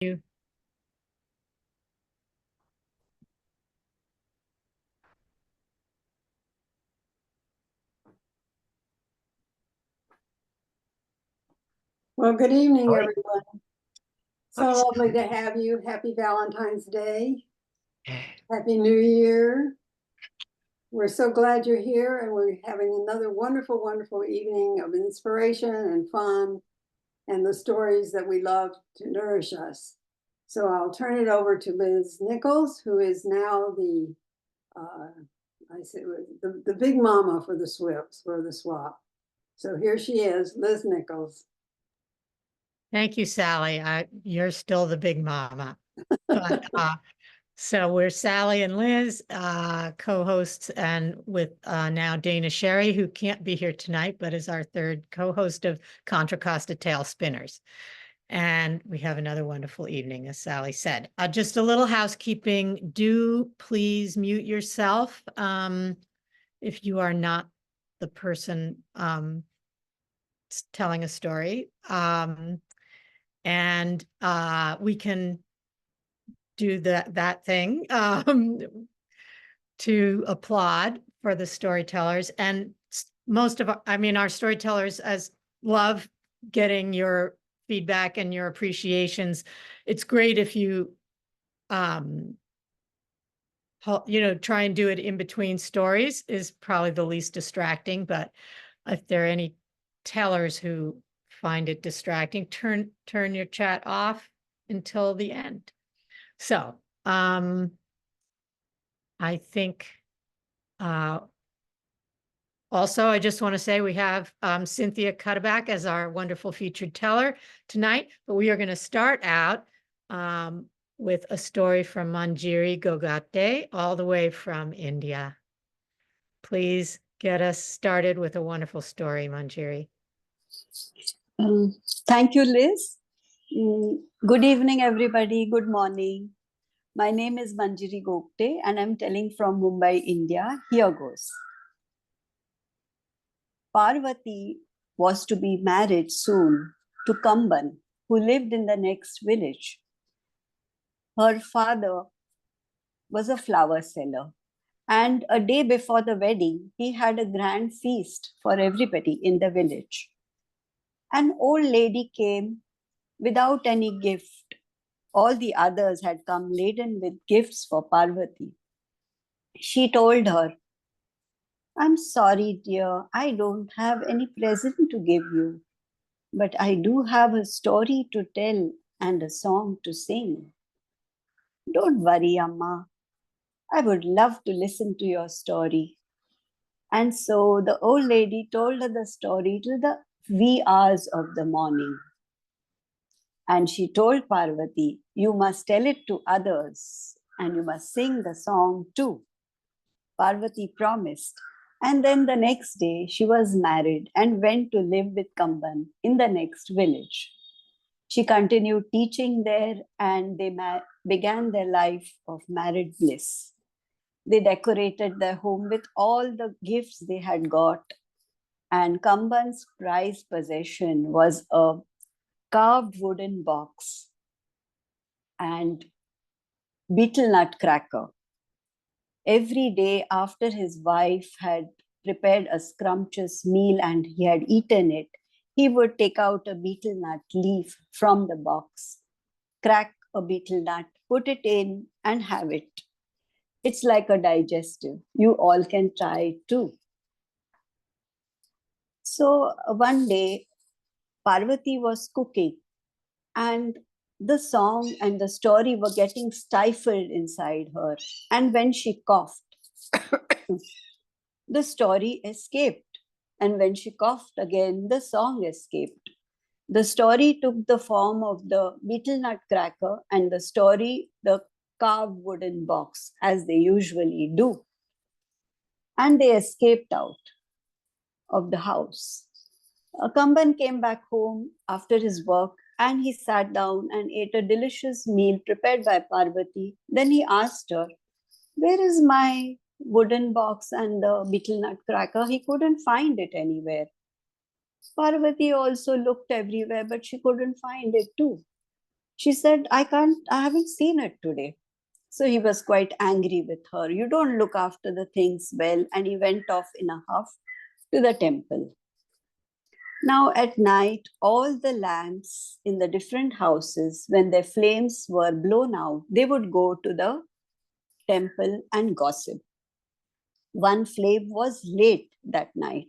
you. Well, good evening, Hi. everyone. So lovely to have you. Happy Valentine's Day. Happy New Year. We're so glad you're here, and we're having another wonderful, wonderful evening of inspiration and fun and the stories that we love to nourish us. So I'll turn it over to Liz Nichols, who is now the big mama for the swap. So here she is, Liz Nichols. Thank you, Sally. You're still the big mama. But so we're Sally and Liz, co-hosts, and with now Dana Sherry, who can't be here tonight, but is our third co-host of Contra Costa Tail Spinners. And we have another wonderful evening, as Sally said. Just a little housekeeping. Do please mute yourself if you are not the person telling a story. And we can do that thing to applaud for the storytellers. And most of our storytellers love getting your feedback and your appreciations. It's great if you try and do it in between stories is probably the least distracting, but if there are any tellers who find it distracting, turn your chat off until the end. So I think also I just want to say we have Cynthia Cutterback as our wonderful featured teller tonight, but we are going to start out with a story from Manjiri Gogate, all the way from India. Please get us started with a wonderful story, Manjiri. Thank you, Liz. Good evening, everybody. Good morning. My name is Manjiri Gogte, and I'm telling from Mumbai, India. Here goes. Parvati was to be married soon to Kamban, who lived in the next village. Her father was a flower seller, and a day before the wedding, he had a grand feast for everybody in the village. An old lady came without any gift. All the others had come laden with gifts for Parvati. She told her, "I'm sorry, dear, I don't have any present to give you, but I do have a story to tell and a song to sing." "Don't worry, Amma. I would love to listen to your story." And so the old lady told her the story till the wee hours of the morning. And she told Parvati, "You must tell it to others and you must sing the song too." Parvati promised. And then the next day she was married and went to live with Kamban in the next village. She continued teaching there, and they began their life of married bliss. They decorated their home with all the gifts they had got, and Kamban's prized possession was a carved wooden box and betel nut cracker. Every day after his wife had prepared a scrumptious meal and he had eaten it, he would take out a betel nut leaf from the box, crack a betel nut, put it in and have it. It's like a digestive. You all can try it too. So one day, Parvati was cooking, and the song and the story were getting stifled inside her. And when she coughed, the story escaped. And when she coughed again, the song escaped. The story took the form of the betel nut cracker, and the story, the carved wooden box, as they usually do. And they escaped out of the house. Kamban came back home after his work, and he sat down and ate a delicious meal prepared by Parvati. Then he asked her, "Where is my wooden box and the betel nut cracker?" He couldn't find it anywhere. Parvati also looked everywhere, but she couldn't find it too. She said, I haven't seen it today. So he was quite angry with her. You don't look after the things well. And he went off in a huff to the temple. Now at night, all the lamps in the different houses, when their flames were blown out, they would go to the temple and gossip. One flame was late that night.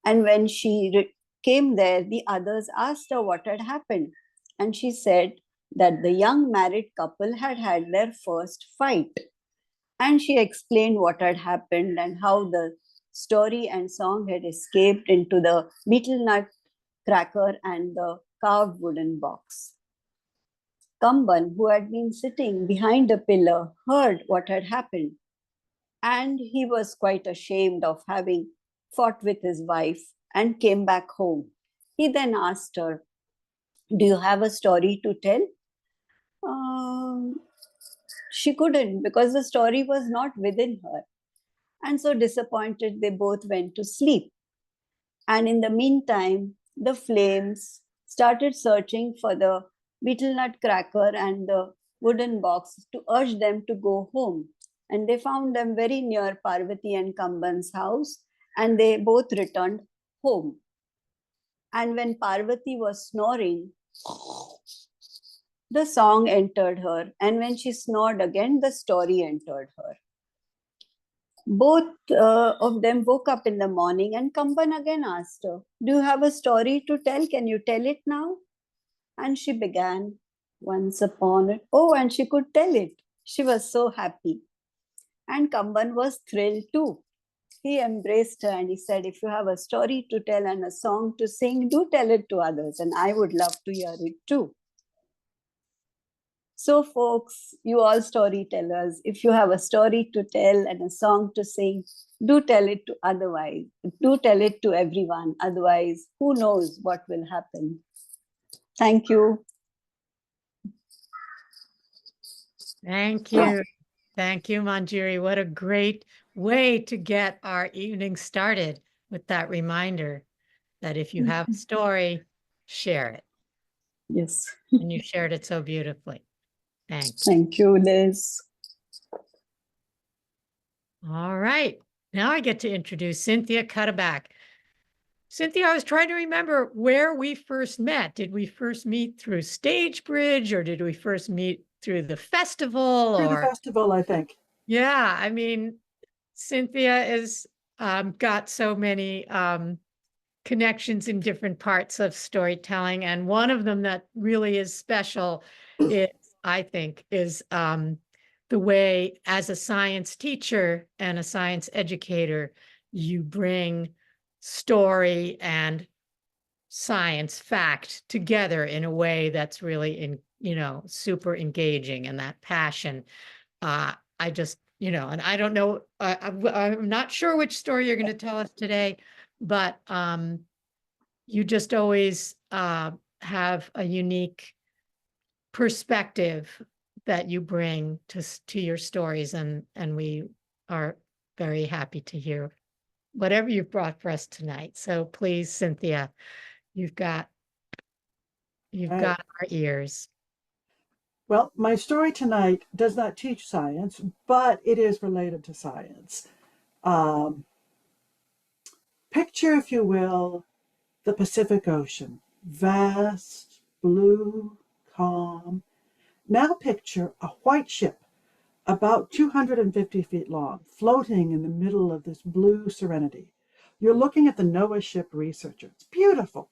And when she came there, the others asked her what had happened. And she said that the young married couple had had their first fight. And she explained what had happened and how the story and song had escaped into the betel nut cracker and the carved wooden box. Kamban, who had been sitting behind a pillar, heard what had happened, and he was quite ashamed of having fought with his wife and came back home. He then asked her, do you have a story to tell? She couldn't, because the story was not within her. And so disappointed, they both went to sleep. And in the meantime, the flames started searching for the betel nut cracker and the wooden box to urge them to go home. And they found them very near Parvati and Kamban's house, and they both returned home. And when Parvati was snoring, the song entered her. And when she snored again, the story entered her. Both of them woke up in the morning, and Kamban again asked her, do you have a story to tell? Can you tell it now? And she began, once upon it. Oh, and she could tell it. She was so happy. And Kamban was thrilled too. He embraced her and he said, if you have a story to tell and a song to sing, do tell it to others, and I would love to hear it too. So folks, you all storytellers, if you have a story to tell and a song to sing, do tell it to everyone. Otherwise, who knows what will happen. Thank you. Thank you. Thank you, Manjiri. What a great way to get our evening started with that reminder that if you have a story, share it. Yes. And you shared it so beautifully. Thanks. Thank you, Liz. All right. Now I get to introduce Cynthia Cutterback. Cynthia, I was trying to remember where we first met. Did we first meet through Stagebridge, or did we first meet through the festival? Through the festival, I think. Yeah, I mean, Cynthia has got so many connections in different parts of storytelling. And one of them that really is special is, I think, is the way, as a science teacher and a science educator, you bring story and science fact together in a way that's really super engaging, and that passion. I just, and I don't know, I'm not sure which story you're going to tell us today, but you just always have a unique perspective that you bring to your stories, and we are very happy to hear whatever you've brought for us tonight. So please, Cynthia, you've got our ears. Well, my story tonight does not teach science, but it is related to science. Picture, if you will, the Pacific Ocean, vast, blue, calm. Now picture a white ship about 250 feet long, floating in the middle of this blue serenity. You're looking at the NOAA ship Researcher. It's beautiful.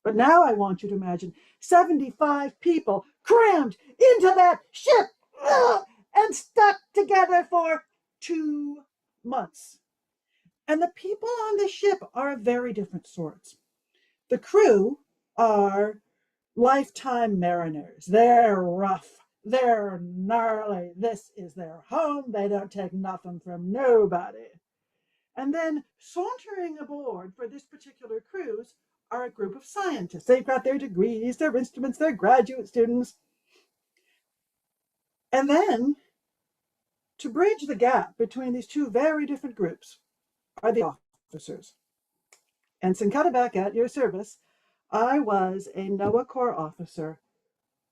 But now I want you to imagine 75 people crammed into that ship and stuck together for 2 months. And the people on the ship are of very different sorts. The crew are lifetime mariners. They're rough. They're gnarly. This is their home. They don't take nothing from nobody. And then sauntering aboard for this particular cruise are a group of scientists. They've got their degrees, their instruments, their graduate students. And then, to bridge the gap between these two very different groups, are the officers. Ensign Cutterback, at your service. I was a NOAA Corps officer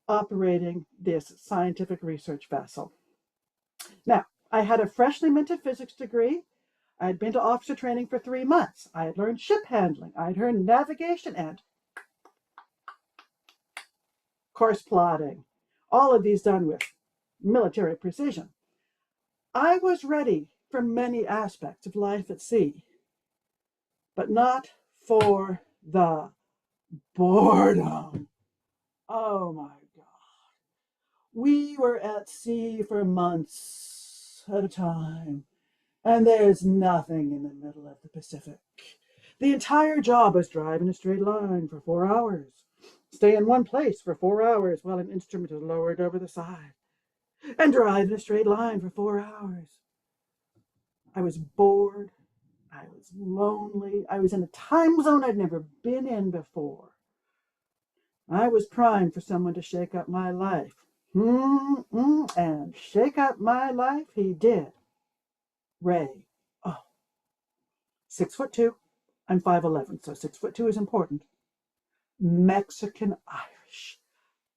operating this scientific research vessel. Now, I had a freshly minted physics degree. I had been to officer training for 3 months. I had learned ship handling. I had learned navigation and course plotting. All of these done with military precision. I was ready for many aspects of life at sea, but not for the boredom. Oh my God. We were at sea for months at a time, and there's nothing in the middle of the Pacific. The entire job was drive in a straight line for 4 hours, stay in one place for 4 hours while an instrument is lowered over the side, and drive in a straight line for 4 hours. I was bored. I was lonely. I was in a time zone I'd never been in before. I was primed for someone to shake up my life. And shake up my life he did. Ray. Oh, 6'2". I'm 5'11", so 6'2" is important. Mexican Irish.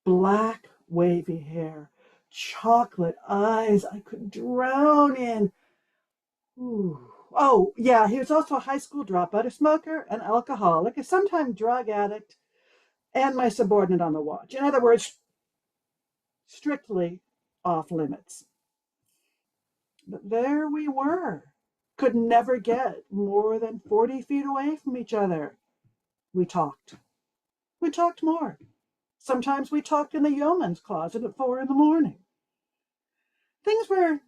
Black wavy hair. Chocolate eyes I could drown in. Ooh. Oh, yeah, he was also a high school dropout, a smoker, an alcoholic, a sometime drug addict, and my subordinate on the watch. In other words, strictly off limits. But there we were, could never get more than 40 feet away from each other. We talked. We talked more. Sometimes we talked in the yeoman's closet at 4 a.m. Things were,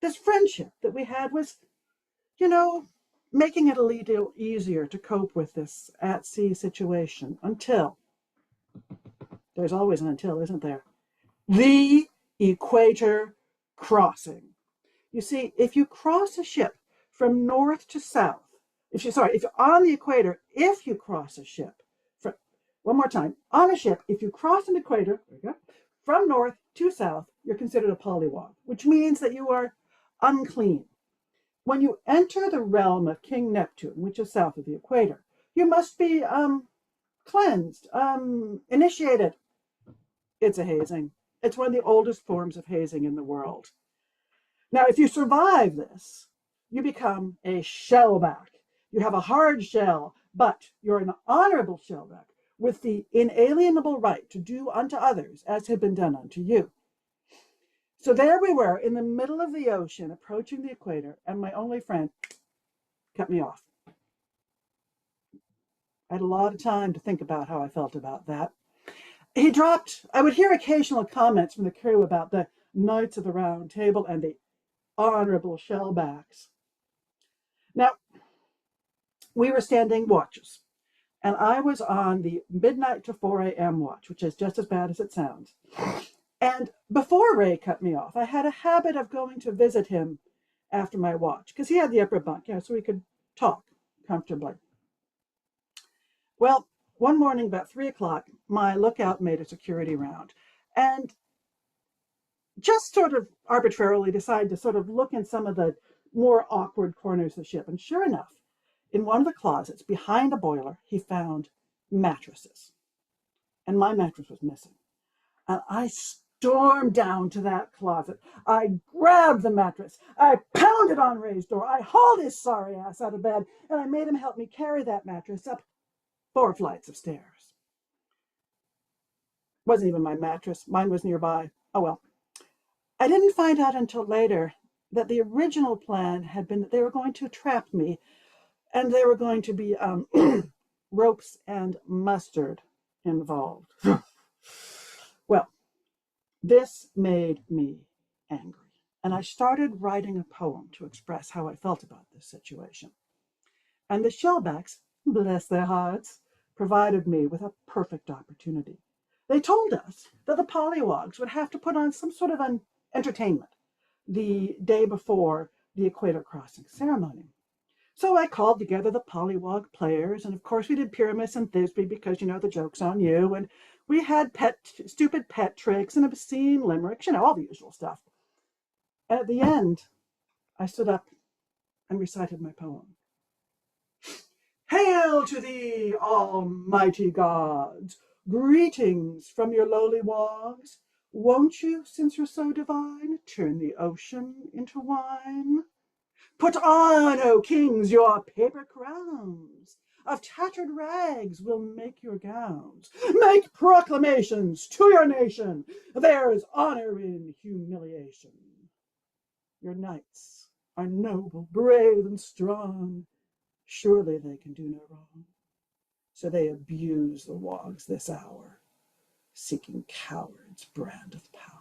this friendship that we had was, making it a little easier to cope with this at-sea situation until, there's always an until, isn't there? The equator crossing. You see, if you cross a ship from north to south, if you're on the equator, if you cross a ship, one more time, on a ship, if you cross an equator, from north to south, you're considered a polywog, which means that you are unclean. When you enter the realm of King Neptune, which is south of the equator, you must be cleansed, initiated. It's a hazing. It's one of the oldest forms of hazing in the world. Now, if you survive this, you become a shellback. You have a hard shell, but you're an honorable shellback with the inalienable right to do unto others as had been done unto you. So there we were in the middle of the ocean, approaching the equator, and my only friend cut me off. I had a lot of time to think about how I felt about that. I would hear occasional comments from the crew about the Knights of the Round Table and the honorable shellbacks. Now, we were standing watches, and I was on the midnight to 4 a.m. watch, which is just as bad as it sounds. And before Ray cut me off, I had a habit of going to visit him after my watch, because he had the upper bunk, so we could talk comfortably. Well, one morning about 3 o'clock, my lookout made a security round, and just sort of arbitrarily decided to sort of look in some of the more awkward corners of the ship. And sure enough, in one of the closets behind a boiler, he found mattresses. And my mattress was missing. And I stormed down to that closet. I grabbed the mattress. I pounded on Ray's door. I hauled his sorry ass out of bed, and I made him help me carry that mattress up 4 flights of stairs. Wasn't even my mattress. Mine was nearby. Oh well. I didn't find out until later that the original plan had been that they were going to trap me, and there were going to be ropes and mustard involved. Well, this made me angry, and I started writing a poem to express how I felt about this situation. And the shellbacks, bless their hearts, provided me with a perfect opportunity. They told us that the polywogs would have to put on some sort of an entertainment the day before the equator crossing ceremony. So I called together the polywog players, and of course we did Pyramus and Thisbe because, the joke's on you, and we had stupid pet tricks and obscene limericks, all the usual stuff. And at the end, I stood up and recited my poem. Hail to thee, almighty gods! Greetings from your lowly wogs. Won't you, since you're so divine, turn the ocean into wine? Put on, O kings, your paper crowns. Of tattered rags will make your gowns. Make proclamations to your nation. There's honor in humiliation. Your knights are noble, brave, and strong. Surely they can do no wrong. So they abuse the wogs this hour, seeking cowards' brand of power.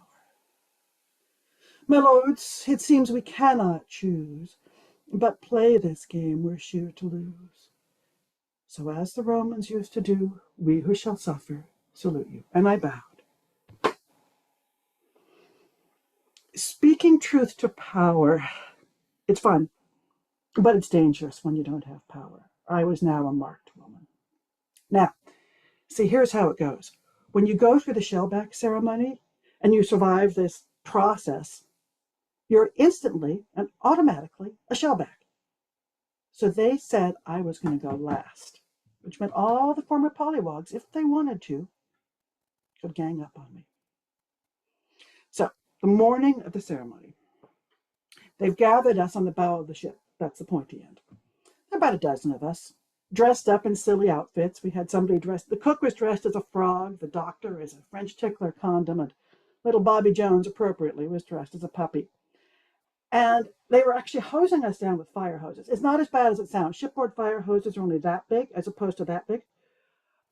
My lords, it seems we cannot choose, but play this game we're sure to lose. So as the Romans used to do, we who shall suffer salute you. And I bowed. Speaking truth to power, it's fun, but it's dangerous when you don't have power. I was now a marked woman. Now, see, here's how it goes. When you go through the shellback ceremony and you survive this process, you're instantly and automatically a shellback. So they said I was going to go last, which meant all the former polywogs, if they wanted to, could gang up on me. So the morning of the ceremony, they've gathered us on the bow of the ship. That's the pointy end. About a dozen of us, dressed up in silly outfits. We had somebody dressed, the cook was dressed as a frog, the doctor as a French tickler condom, and little Bobby Jones appropriately was dressed as a puppy. And they were actually hosing us down with fire hoses. It's not as bad as it sounds. Shipboard fire hoses are only that big as opposed to that big.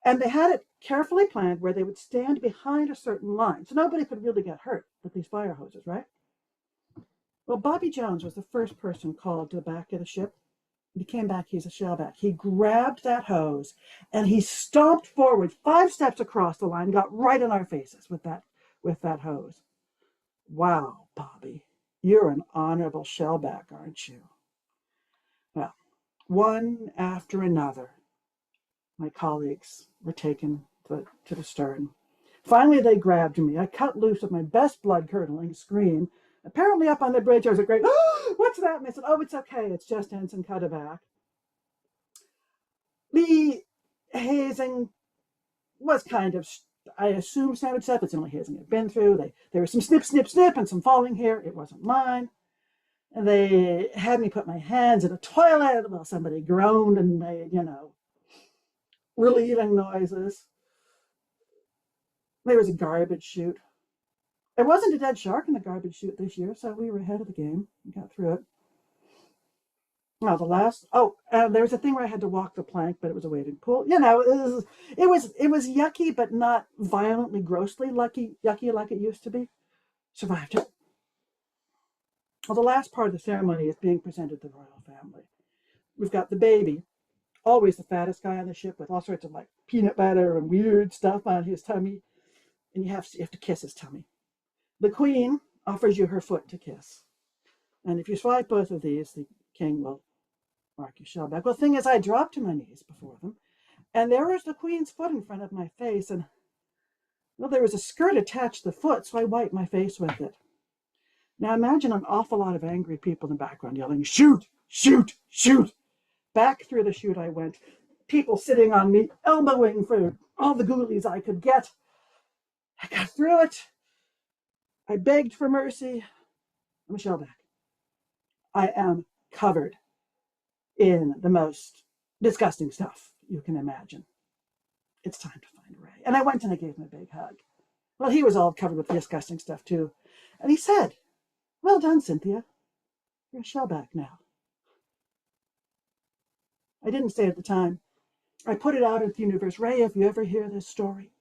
And they had it carefully planned where they would stand behind a certain line. So nobody could really get hurt with these fire hoses, right? Well, Bobby Jones was the first person called to the back of the ship. He came back, he's a shellback. He grabbed that hose and he stomped forward 5 steps across the line, got right in our faces with that hose. Wow, Bobby, you're an honorable shellback, aren't you? Well, one after another, my colleagues were taken to the stern. Finally, they grabbed me. I cut loose with my best blood-curdling scream. Apparently up on the bridge, I was a great, oh, what's that? And I said, oh, it's okay. It's just Ensign Cutterback. The hazing was kind of, I assume, standard stuff. It's the only hazing I've been through. There was some snip, snip, snip and some falling hair. It wasn't mine. And they had me put my hands in a toilet while somebody groaned and made, relieving noises. There was a garbage chute. There wasn't a dead shark in the garbage chute this year, so we were ahead of the game. We got through it. Now there was a thing where I had to walk the plank, but it was a wading pool. It was yucky, but not violently, grossly yucky like it used to be. Survived it. Well, the last part of the ceremony is being presented to the royal family. We've got the baby, always the fattest guy on the ship with all sorts of like peanut butter and weird stuff on his tummy, and you have to kiss his tummy. The queen offers you her foot to kiss. And if you swipe both of these, the king will mark you shellback. Well, the thing is, I dropped to my knees before them, and there was the queen's foot in front of my face, and well, there was a skirt attached to the foot, so I wiped my face with it. Now imagine an awful lot of angry people in the background yelling, shoot, shoot, shoot. Back through the chute I went, people sitting on me, elbowing for all the ghoulies I could get. I got through it. I begged for mercy. I'm a shellback. I am covered in the most disgusting stuff you can imagine. It's time to find Ray. And I went and I gave him a big hug. Well, he was all covered with disgusting stuff too. And he said, well done, Cynthia. You're a shellback now. I didn't say it at the time. I put it out into the universe. Ray, if you ever hear this story,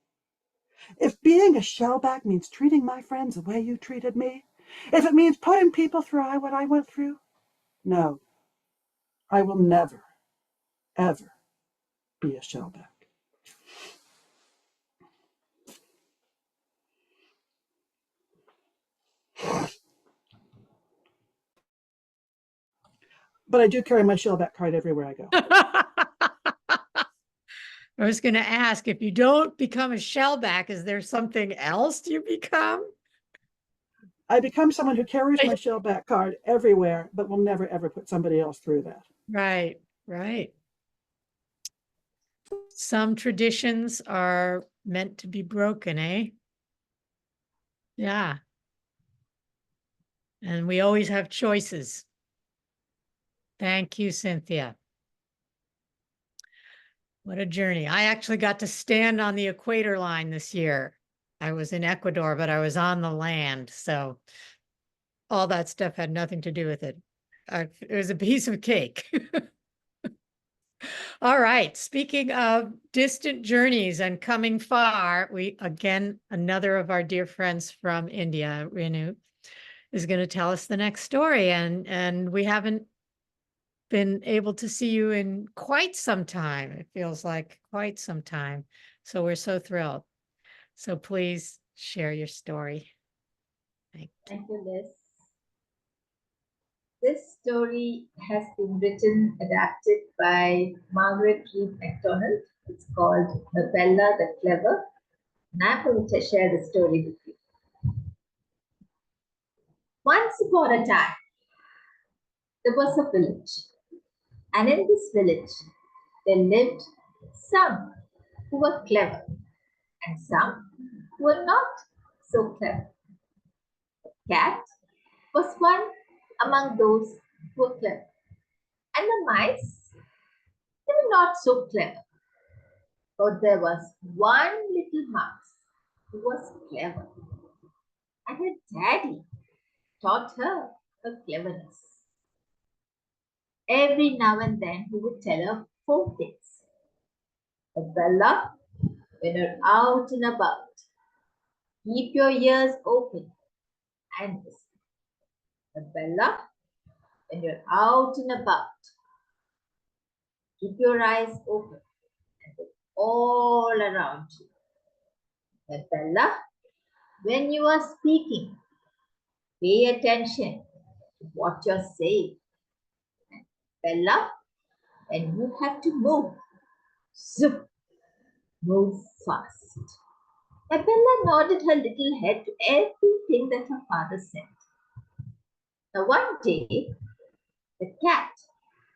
if being a shellback means treating my friends the way you treated me, if it means putting people through what I went through, no, I will never, ever be a shellback. But I do carry my shellback card everywhere I go. I was going to ask, if you don't become a shellback, is there something else you become? I become someone who carries my shellback card everywhere, but will never, ever put somebody else through that. Right, right. Some traditions are meant to be broken, eh? Yeah. And we always have choices. Thank you, Cynthia. What a journey. I actually got to stand on the equator line this year. I was in Ecuador, but I was on the land. So all that stuff had nothing to do with it. It was a piece of cake. All right. Speaking of distant journeys and coming far, another of our dear friends from India, Renu, is going to tell us the next story. And we haven't been able to see you in quite some time. It feels like quite some time. So we're so thrilled. So please share your story. Thank you, Liz. This story has been written, adapted by Margaret Reed MacDonald. It's called Bella the Clever. And I'm going to share the story with you. Once upon a time, there was a village. And in this village, there lived some who were clever and some who were not so clever. The cat was one among those who were clever. And the mice, they were not so clever. But there was one little mouse who was clever. And her daddy taught her cleverness. Every now and then he would tell her 4 things. Bella, when you're out and about, keep your ears open and listen. Bella, when you're out and about, keep your eyes open and look all around you. Bella, when you are speaking, pay attention to what you're saying. Bella, when you have to move, zip, move fast. Bella nodded her little head to everything that her father said. Now one day, the cat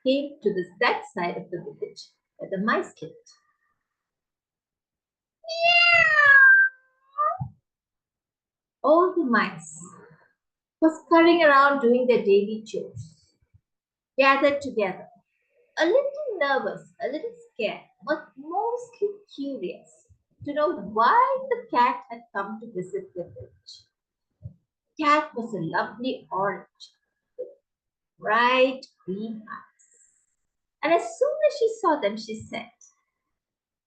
came to that side of the village where the mice lived. Meow! All the mice were scurrying around doing their daily chores, gathered together, a little nervous, a little scared, but mostly curious to know why the cat had come to visit their village. Cat was a lovely orange with bright green eyes. And as soon as she saw them, she said,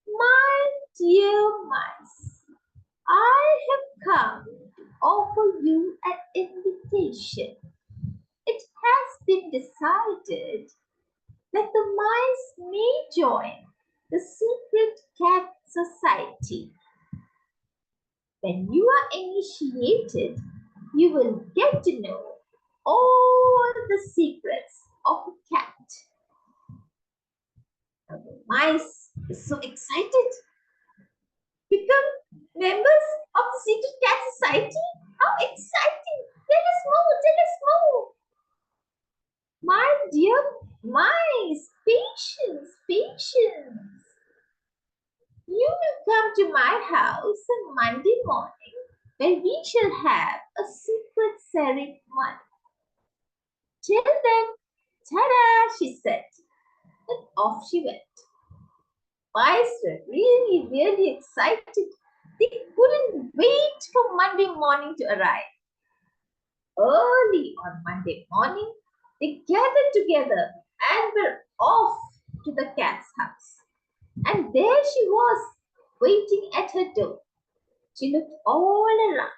"My dear mice, I have come to offer you an invitation. It has been decided that the mice may join the Secret Cat Society. When you are initiated, you will get to know all the secrets of a cat." Now the mice were so excited. Become members of the Secret Cat Society? How exciting! Tell us more, tell us more. My dear mice, patience, patience. You will come to my house on Monday morning where we shall have a secret ceremony. Till then, ta-da, she said, and off she went. Mice were really, really excited. They couldn't wait for Monday morning to arrive. Early on Monday morning, they gathered together and were off to the cat's house. And there she was, waiting at her door. She looked all around.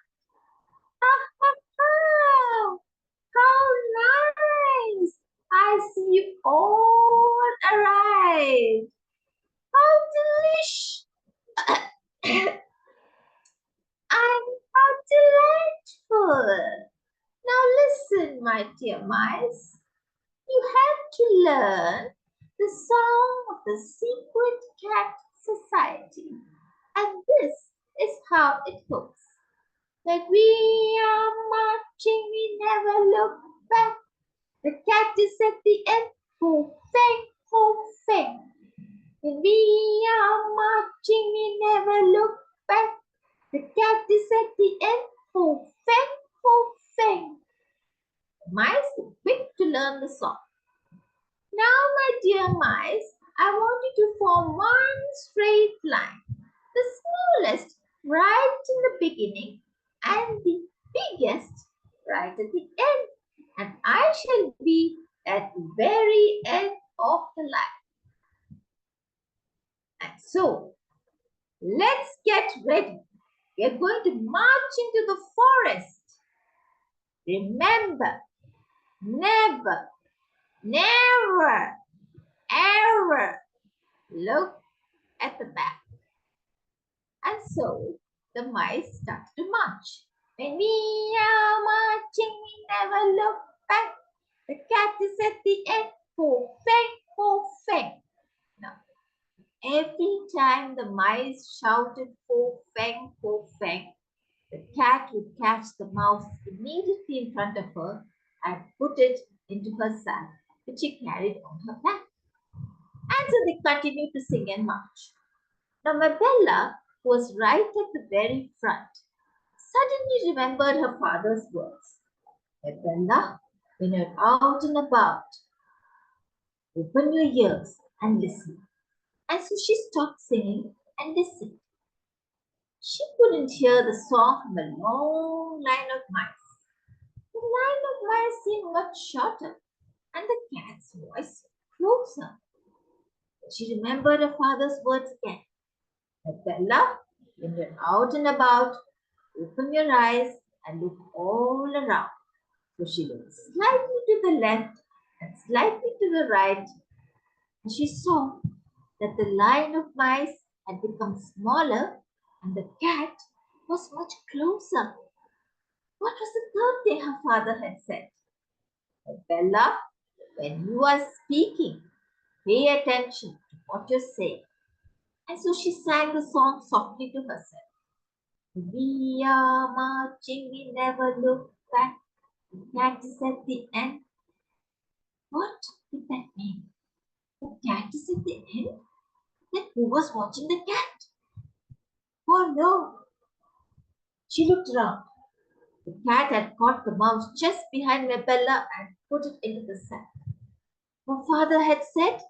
Ha ha ha! How nice! I see you all arrived. How delish! I'm how delightful! Now listen, my dear mice. You have to learn the song of the Secret Cat Society. And this is how it goes. That we are marching, we never look back. The cat is at the end, ho fang, ho fang. When we are marching, we never look mice were quick to learn the song. Now, my dear mice, I want you to form one straight line, the smallest right in the beginning and the biggest right at the end. And I shall be at the very end of the line. And so, let's get ready. We are going to march into the forest. Remember, never, never, ever look at the back. And so the mice start to march. When we are marching, we never look back. The cat is at the end. Ho feng, ho feng. Now, every time the mice shouted ho feng, the cat would catch the mouse immediately in front of her and put it into her sack, which she carried on her back. And so they continued to sing and march. Now, Mabella, who was right at the very front, suddenly remembered her father's words. Mabella, when you're out and about, open your ears and listen. And so she stopped singing and listened. She couldn't hear the song from a long line of mice. The line of mice seemed much shorter, and the cat's voice closer. She remembered her father's words again. Bella, when you're out and about, open your eyes and look all around. So she looked slightly to the left and slightly to the right, and she saw that the line of mice had become smaller and the cat was much closer. What was the third thing her father had said? Bella, when you are speaking, pay attention to what you're saying. And so she sang the song softly to herself. We are marching, we never look back. The cat is at the end. What did that mean? The cat is at the end? Then who was watching the cat? Oh no! She looked around. The cat had caught the mouse just behind Mabella and put it into the sack. Her father had said,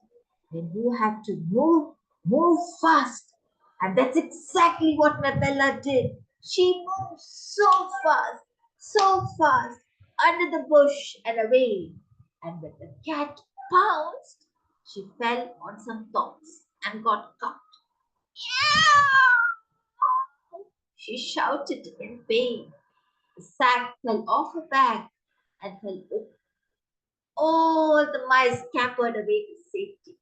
when you have to move, move fast. And that's exactly what Mabella did. She moved so fast, under the bush and away. And when the cat pounced, she fell on some thorns and got caught. Yeah! She shouted in pain. The sack fell off her back and fell open. All the mice scampered away to safety.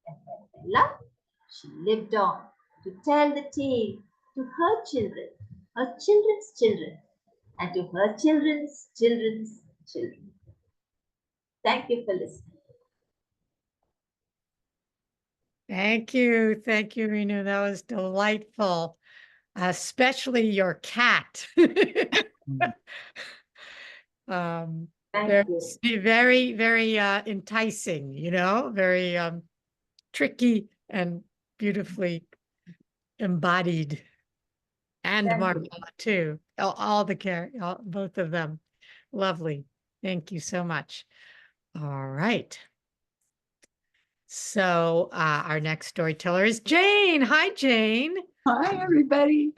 And Bella, she lived on to tell the tale to her children, her children's children, and to her children's children's children. Thank you for listening. Thank you. Thank you, Renu. That was delightful, especially your cat. Thank you. Very, very enticing, very tricky and beautifully embodied. And Thank you. Marcella too. Both of them. Lovely. Thank you so much. All right. So our next storyteller is Jane. Hi, Jane. Hi, everybody.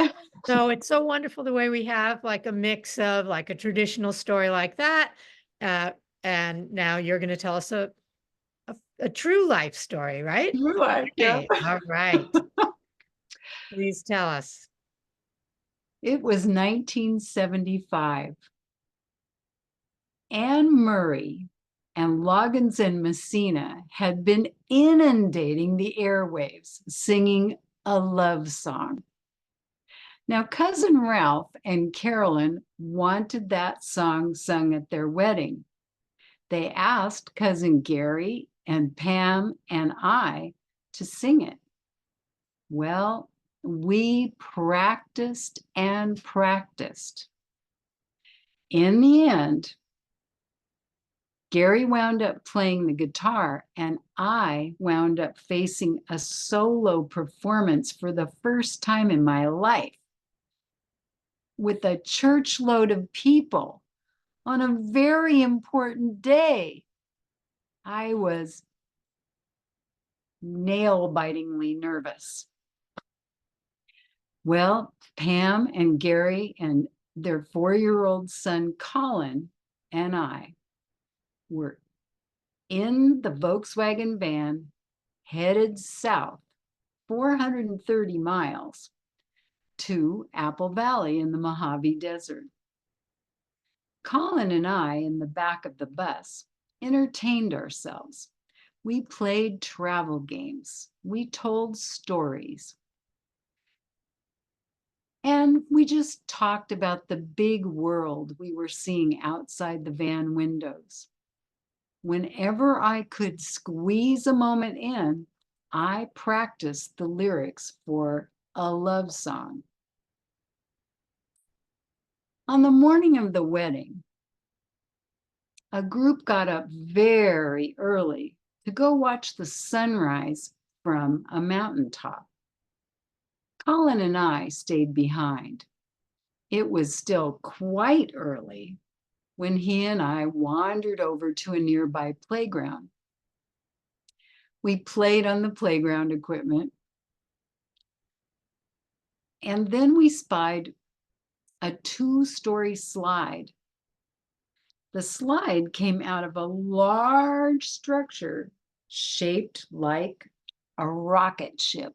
So it's so wonderful the way we have like a mix of like a traditional story like that. And now you're going to tell us a true life story, right? True life, yeah. Okay, all right. Please tell us. It was 1975. Anne Murray and Loggins and Messina had been inundating the airwaves, singing a love song. Now, Cousin Ralph and Carolyn wanted that song sung at their wedding. They asked Cousin Gary and Pam and I to sing it. Well, we practiced and practiced. In the end, Gary wound up playing the guitar and I wound up facing a solo performance for the first time in my life with a church load of people on a very important day. I was nail-bitingly nervous. Well, Pam and Gary and their 4-year-old son, Colin, and I were in the Volkswagen van headed south 430 miles to Apple Valley in the Mojave Desert. Colin and I, in the back of the bus, entertained ourselves. We played travel games. We told stories. And we just talked about the big world we were seeing outside the van windows. Whenever I could squeeze a moment in, I practiced the lyrics for a love song. On the morning of the wedding, a group got up very early to go watch the sunrise from a mountaintop. Colin and I stayed behind. It was still quite early when he and I wandered over to a nearby playground. We played on the playground equipment, and then we spied a 2-story slide. The slide came out of a large structure shaped like a rocket ship.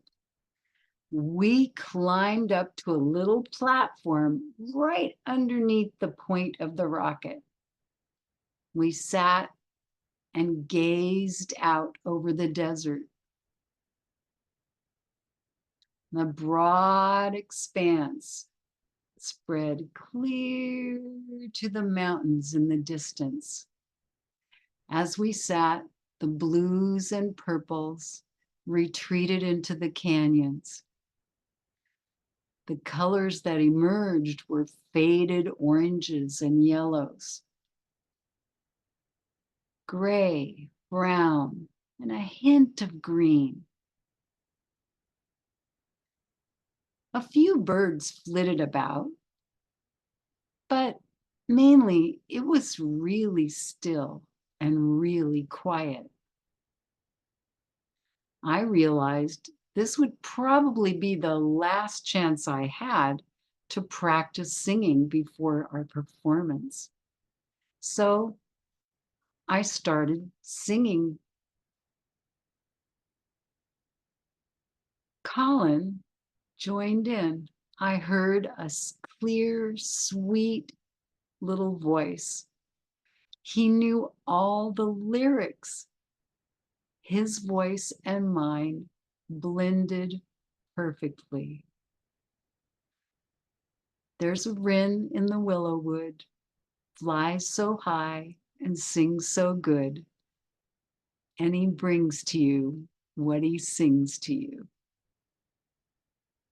We climbed up to a little platform right underneath the point of the rocket. We sat and gazed out over the desert. The broad expanse spread clear to the mountains in the distance. As we sat, the blues and purples retreated into the canyons. The colors that emerged were faded oranges and yellows, gray, brown, and a hint of green. A few birds flitted about, but mainly it was really still and really quiet. I realized this would probably be the last chance I had to practice singing before our performance. So I started singing. Colin joined in. I heard a clear, sweet little voice. He knew all the lyrics. His voice and mine blended perfectly. There's a wren in the willow wood, flies so high and sings so good, and he brings to you what he sings to you.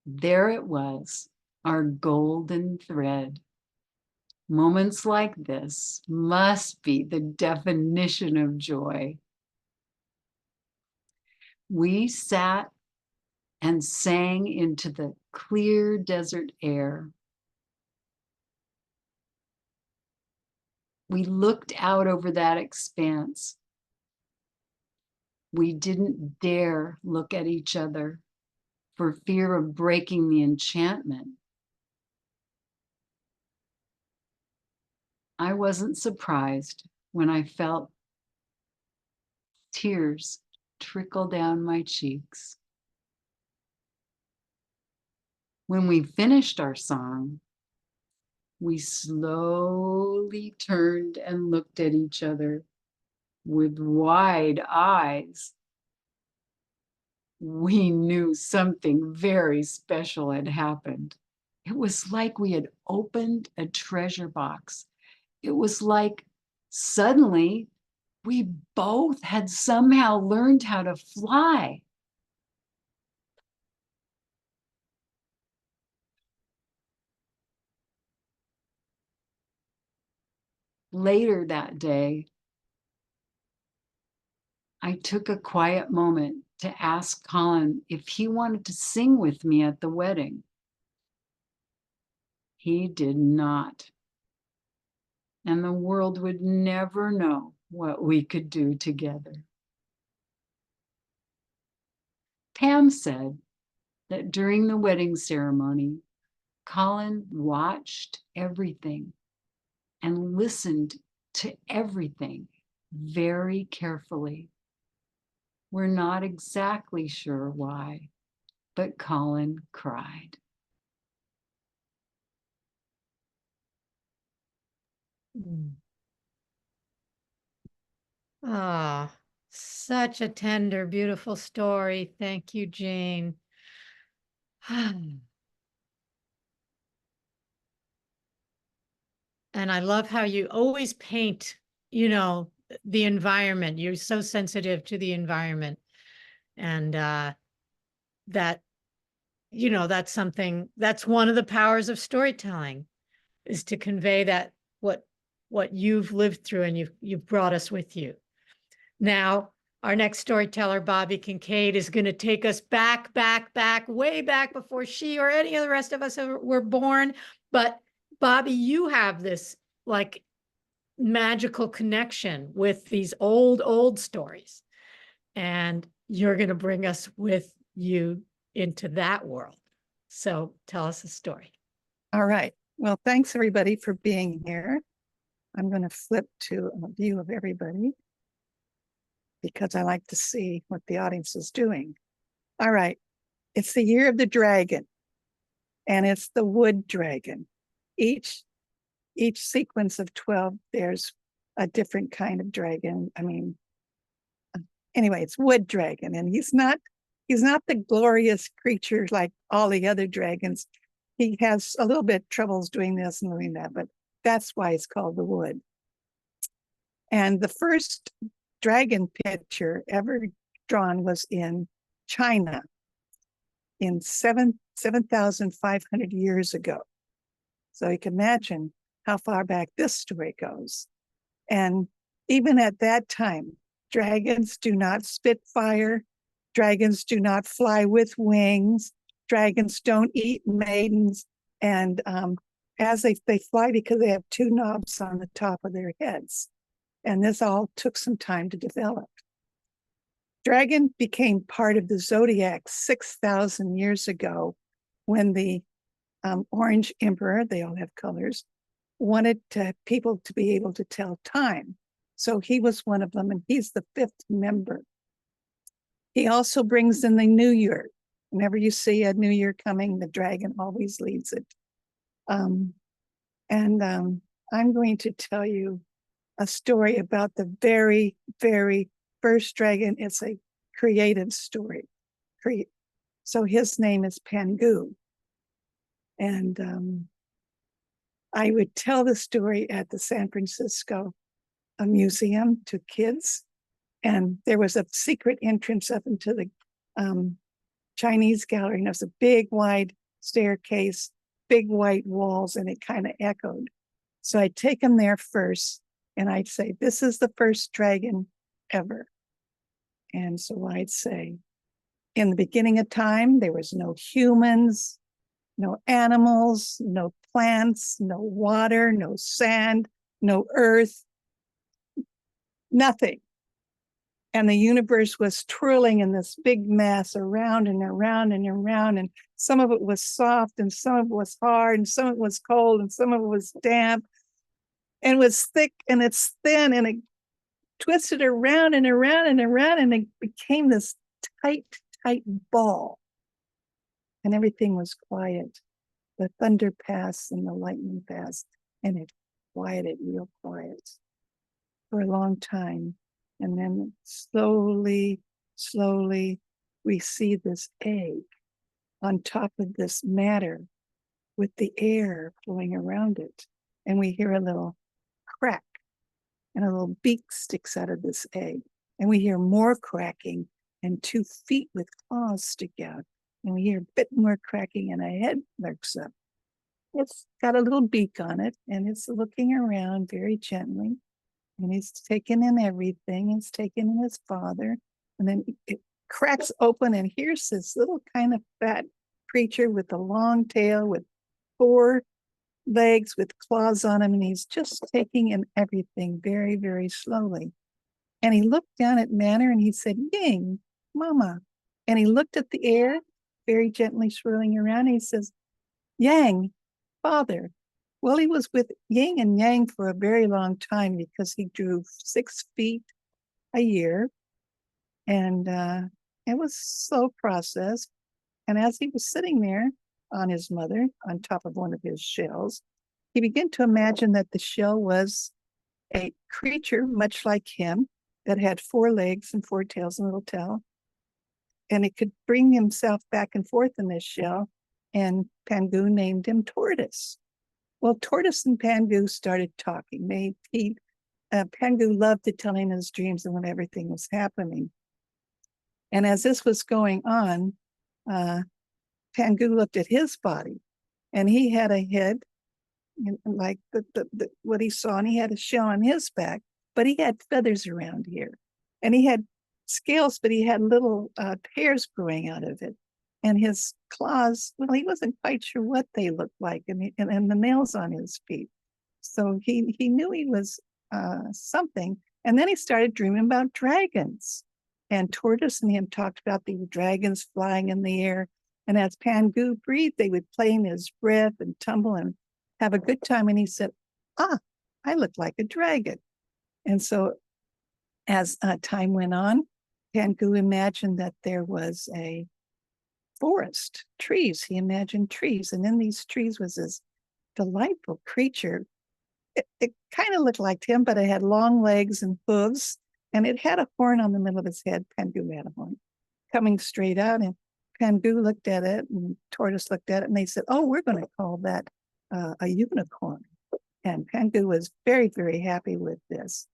There it was, our golden thread. Moments like this must be the definition of joy. We sat and sang into the clear desert air. We looked out over that expanse. We didn't dare look at each other for fear of breaking the enchantment. I wasn't surprised when I felt tears trickle down my cheeks. When we finished our song, we slowly turned and looked at each other with wide eyes. We knew something very special had happened. It was like we had opened a treasure box. It was like suddenly we both had somehow learned how to fly. Later that day, I took a quiet moment to ask Colin if he wanted to sing with me at the wedding. He did not. and the world would never know what we could do together. Pam said that during the wedding ceremony, Colin watched everything and listened to everything very carefully. We're not exactly sure why, but Colin cried. Ah, such a tender, beautiful story. Thank you, Jane. And I love how you always paint, the environment. You're so sensitive to the environment. And that, that's one of the powers of storytelling, is to convey that what you've lived through and you've brought us with you. Now, our next storyteller, Bobby Kincaid, is going to take us back, way back before she or any of the rest of us were born. But Bobby, you have this like magical connection with these old stories, and you're going to bring us with you into that world. So tell us a story. All right. Well, thanks everybody for being here. I'm going to flip to a view of everybody because I like to see what the audience is doing. All right. It's the year of the dragon, and it's the wood dragon. Each sequence of 12, there's a different kind of dragon. I mean, anyway, it's wood dragon, and he's not the glorious creature like all the other dragons. He has a little bit troubles doing this and doing that, but that's why it's called the wood. And the first dragon picture ever drawn was in China in 7,500 years ago. So you can imagine how far back this story goes. And even at that time, dragons do not spit fire. Dragons do not fly with wings. Dragons don't eat maidens. And as they fly, because they have two knobs on the top of their heads. And this all took some time to develop. Dragon became part of the zodiac 6,000 years ago when the Orange Emperor, they all have colors, wanted people to be able to tell time. So he was one of them, and he's the 5th member. He also brings in the new year. Whenever you see a new year coming, the dragon always leads it. I'm going to tell you a story about the very, very first dragon. It's a creative story. So his name is Pangu. And I would tell the story at the San Francisco museum to kids. And there was a secret entrance up into the Chinese gallery. And it was a big, wide staircase, big white walls, and it kind of echoed. So I'd take them there first, and I'd say, this is the first dragon ever. And so I'd say, in the beginning of time, there was no humans, no animals, no plants, no water, no sand, no earth, nothing. And the universe was twirling in this big mass around and around and around. And some of it was soft, and some of it was hard, and some of it was cold, and some of it was damp, and it was thick, and it's thin, and it twisted around and around and around, and it became this tight ball. And everything was quiet. The thunder passed and the lightning passed, and it quieted real quiet for a long time. And then slowly, we see this egg on top of this matter with the air flowing around it. And we hear a little crack, and a little beak sticks out of this egg. And we hear more cracking, and 2 feet with claws stick out. And we hear a bit more cracking, and a head lurks up. It's got a little beak on it, and it's looking around very gently. And he's taking in everything. He's taking in his father. And then it cracks open, and here's this little kind of fat creature with a long tail with 4 legs with claws on him, and he's just taking in everything very, very slowly. And he looked down at Manor and he said, Ying, Mama. And he looked at the air, very gently swirling around. And he says, Yang, Father. Well, he was with Yin and Yang for a very long time because he grew 6 feet a year. And it was a slow process. And as he was sitting there on his mother, on top of one of his shells, he began to imagine that the shell was a creature much like him that had 4 legs and 4 tails and a little tail. And it could bring himself back and forth in this shell. And Pangu named him Tortoise. Well, Tortoise and Pangu started talking. Pangu loved to tell him his dreams and when everything was happening. And as this was going on, Pangu looked at his body, and he had a head, like what he saw, and he had a shell on his back, but he had feathers around here, and he had scales, but he had little hairs growing out of it. And his claws, well, he wasn't quite sure what they looked like, and the nails on his feet. So he knew he was something. And then he started dreaming about dragons. And Tortoise and him talked about the dragons flying in the air. And as Pangu breathed, they would play in his breath and tumble and have a good time. And he said, I look like a dragon. And so as time went on, Pangu imagined that there was a forest, trees. He imagined trees. And in these trees was this delightful creature. It kind of looked like him, but it had long legs and hooves. And it had a horn on the middle of his head. Pangu had a horn coming straight out. And Pangu looked at it, and Tortoise looked at it, and they said, oh, we're going to call that a unicorn. And Pangu was very, very happy with this.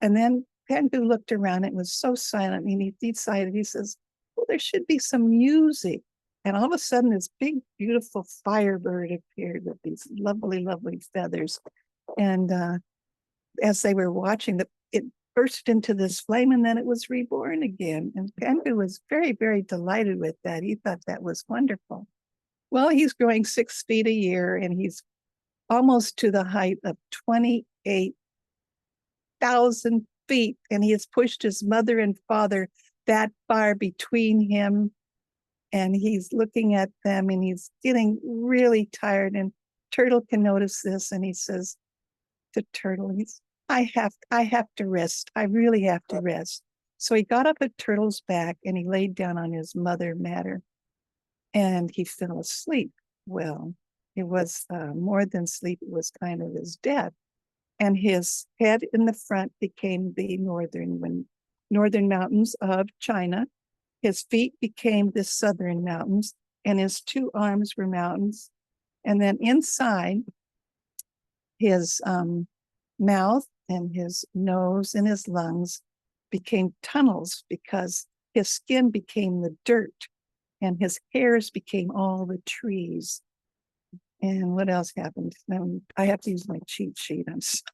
And then Pangu looked around. It was so silent. And he decided, he says, well, there should be some music. And all of a sudden, this big, beautiful firebird appeared with these lovely, lovely feathers. And as they were watching, it burst into this flame, and then it was reborn again. And Pangu was very, very delighted with that. He thought that was wonderful. Well, he's growing 6 feet a year, and he's almost to the height of 28,000 feet. And he has pushed his mother and father that far between him. And he's looking at them, and he's getting really tired. And Turtle can notice this, and he says to Turtle, I have to rest. I really have to rest. So he got up at Turtle's back, and he laid down on his mother Matter, and he fell asleep. Well, it was more than sleep. It was kind of his death. And his head in the front became the northern mountains of China. His feet became the southern mountains, and his 2 arms were mountains. And then inside, his mouth and his nose and his lungs became tunnels because his skin became the dirt, and his hairs became all the trees. And what else happened? I have to use my cheat sheet. I'm sorry.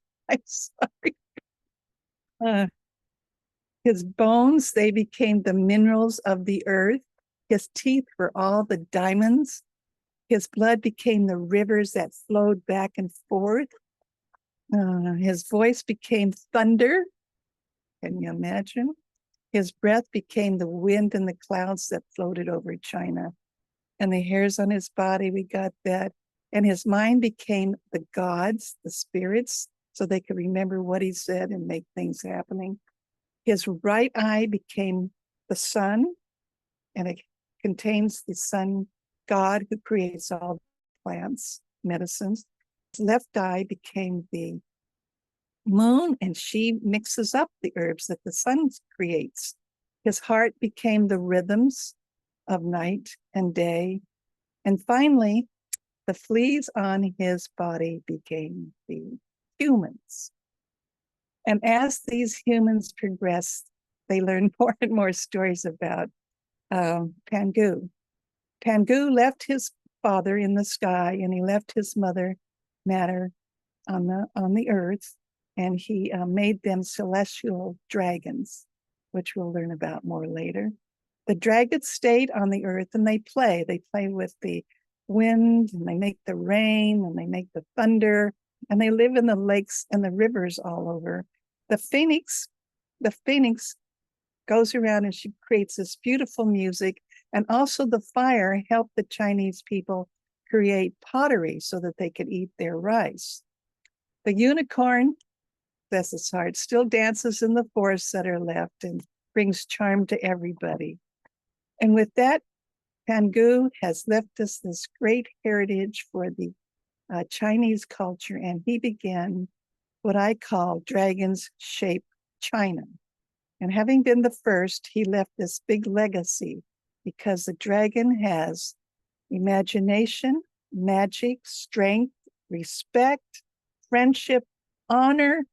His bones, they became the minerals of the earth. His teeth were all the diamonds. His blood became the rivers that flowed back and forth. His voice became thunder. Can you imagine? His breath became the wind and the clouds that floated over China. And the hairs on his body, we got that. And his mind became the gods, the spirits, so they could remember what he said and make things happening. His right eye became the sun, and it contains the sun god who creates all plants, medicines. His left eye became the moon, and she mixes up the herbs that the sun creates. His heart became the rhythms of night and day. And finally, the fleas on his body became the humans. And as these humans progressed, they learned more and more stories about Pangu. Pangu left his father in the sky, and he left his mother Matter on the earth, and he made them celestial dragons, which we'll learn about more later. The dragons stayed on the earth, and they play with the wind, and they make the rain, and they make the thunder, and they live in the lakes and the rivers all over. The phoenix goes around and she creates this beautiful music. And also the fire helped the Chinese people create pottery so that they could eat their rice. The unicorn, bless its heart, still dances in the forests that are left and brings charm to everybody. And with that, Pangu has left us this great heritage for the Chinese culture, and he began what I call Dragons Shape China. And having been the first, he left this big legacy because the dragon has imagination, magic, strength, respect, friendship, honor.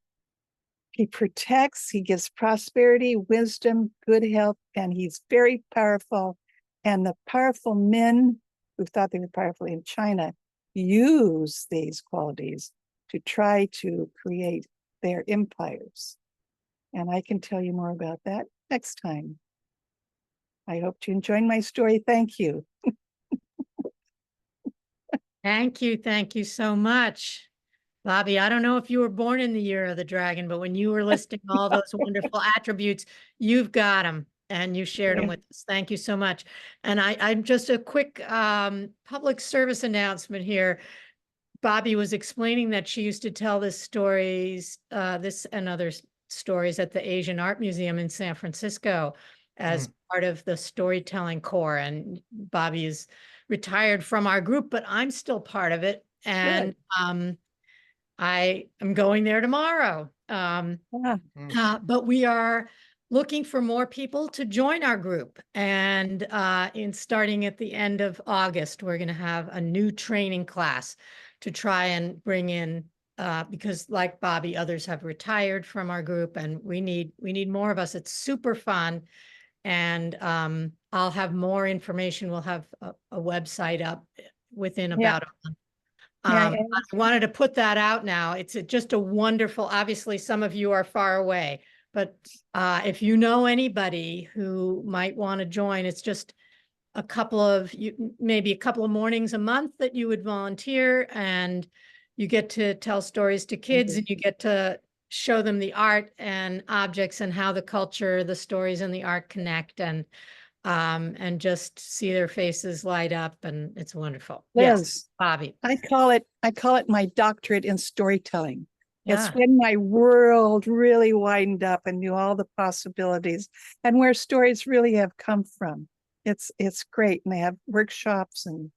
He protects, he gives prosperity, wisdom, good health, and he's very powerful. And the powerful men who thought they were powerful in China use these qualities to try to create their empires. And I can tell you more about that next time. I hope you enjoyed my story. Thank you. Thank you so much. Bobby, I don't know if you were born in the year of the dragon, but when you were listing all those wonderful attributes, you've got them and you shared them with us. Thank you so much. And I'm just a quick public service announcement here. Bobby was explaining that she used to tell this and other stories at the Asian Art Museum in San Francisco as part of the storytelling core. And Bobby is retired from our group, but I'm still part of it. And I am going there tomorrow. But we are looking for more people to join our group. And starting at the end of August, we're going to have a new training class to try and bring in, because like Bobby, others have retired from our group, and we need more of us. It's super fun. And I'll have more information. We'll have a website up within about a month. I wanted to put that out now. It's just a wonderful, obviously some of you are far away, but if you know anybody who might want to join, it's just maybe a couple of mornings a month that you would volunteer, and you get to tell stories to kids and you get to show them the art and objects and how the culture, the stories and the art connect, and just see their faces light up, and it's wonderful. Yes, Bobby. I call it my doctorate in storytelling. It's when my world really widened up and knew all the possibilities and where stories really have come from. It's great, and they have workshops and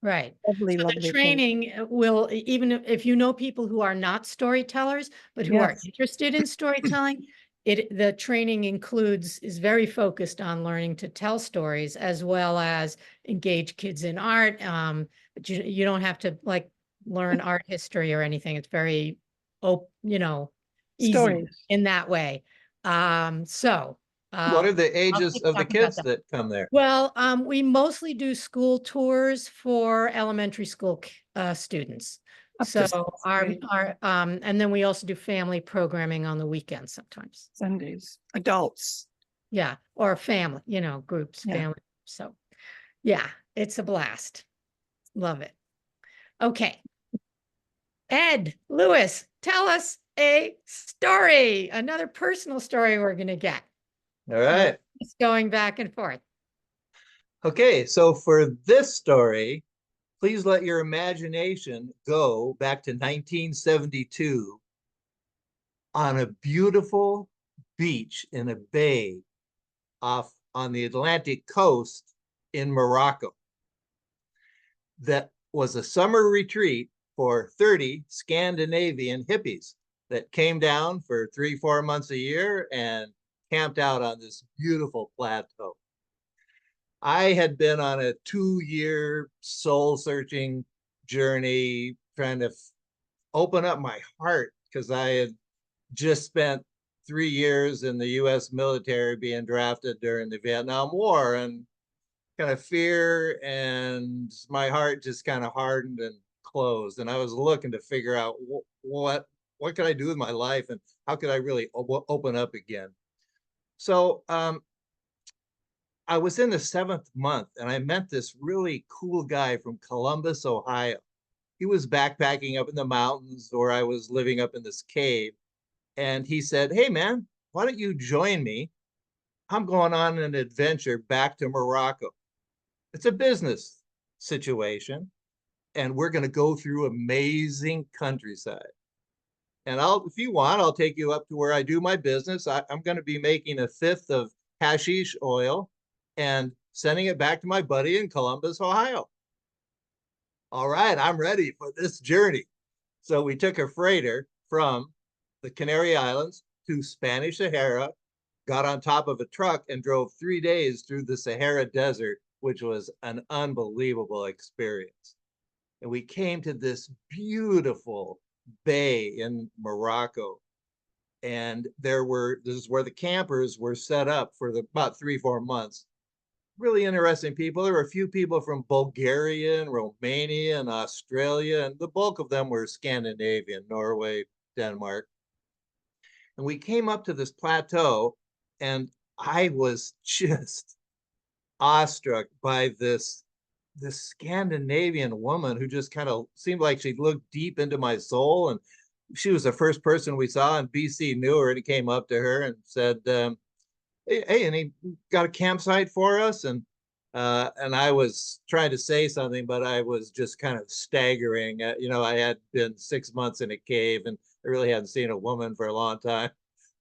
lovely, so lovely the training will, even if you know people who are not storytellers but who are interested in storytelling, the training is very focused on learning to tell stories as well as engage kids in art. But you don't have to like learn art history or anything. It's very easy stories in that way. What are the ages of the kids that come there? Well, we mostly do school tours for elementary school students. So and then we also do family programming on the weekends sometimes. Sundays, adults. Yeah, or family, groups, family. So yeah, it's a blast. Love it. Okay. Ed, Lewis, tell us a story, another personal story we're going to get. All right. It's going back and forth. Okay, so for this story, please let your imagination go back to 1972 on a beautiful beach in a bay off on the Atlantic coast in Morocco. That was a summer retreat for 30 Scandinavian hippies that came down for 3-4 months a year and camped out on this beautiful plateau. I had been on a 2-year soul-searching journey trying to open up my heart because I had just spent 3 years in the US military being drafted during the Vietnam War, and kind of fear and my heart just kind of hardened and closed. And I was looking to figure out what could I do with my life and how could I really open up again. So I was in the 7th month and I met this really cool guy from Columbus, Ohio. He was backpacking up in the mountains, or I was living up in this cave. And he said, "Hey, man, why don't you join me? I'm going on an adventure back to Morocco. It's a business situation, and we're going to go through amazing countryside. And if you want, I'll take you up to where I do my business. I'm going to be making a fifth of hashish oil and sending it back to my buddy in Columbus, Ohio." All right, I'm ready for this journey. So we took a freighter from the Canary Islands to Spanish Sahara, got on top of a truck, and drove 3 days through the Sahara Desert, which was an unbelievable experience. And we came to this beautiful bay in Morocco. And this is where the campers were set up for about 3-4 months. Really interesting people. There were a few people from Bulgaria and Romania and Australia, and the bulk of them were Scandinavian, Norway, Denmark. And we came up to this plateau, and I was just awestruck by this Scandinavian woman who just kind of seemed like she looked deep into my soul. And she was the first person we saw, and BC knew her, and he came up to her and said, hey, and he got a campsite for us. And I was trying to say something, but I was just kind of staggering. I had been 6 months in a cave, and I really hadn't seen a woman for a long time.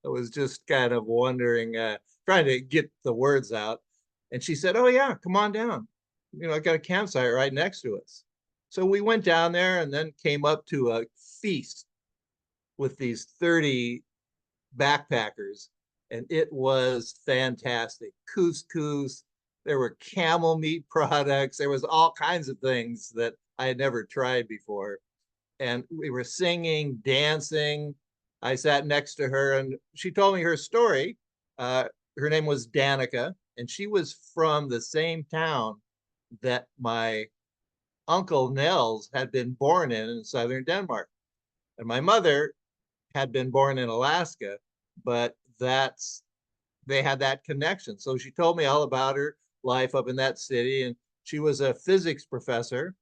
I was just kind of wondering, trying to get the words out. And she said, "Oh yeah, come on down. I got a campsite right next to us." So we went down there and then came up to a feast with these 30 backpackers, and it was fantastic. Couscous, there were camel meat products, there was all kinds of things that I had never tried before. And we were singing, dancing. I sat next to her and she told me her story. Her name was Danica, and she was from the same town that my uncle Nels had been born in southern Denmark. And my mother had been born in Alaska, but they had that connection. So she told me all about her life up in that city. And she was a physics professor,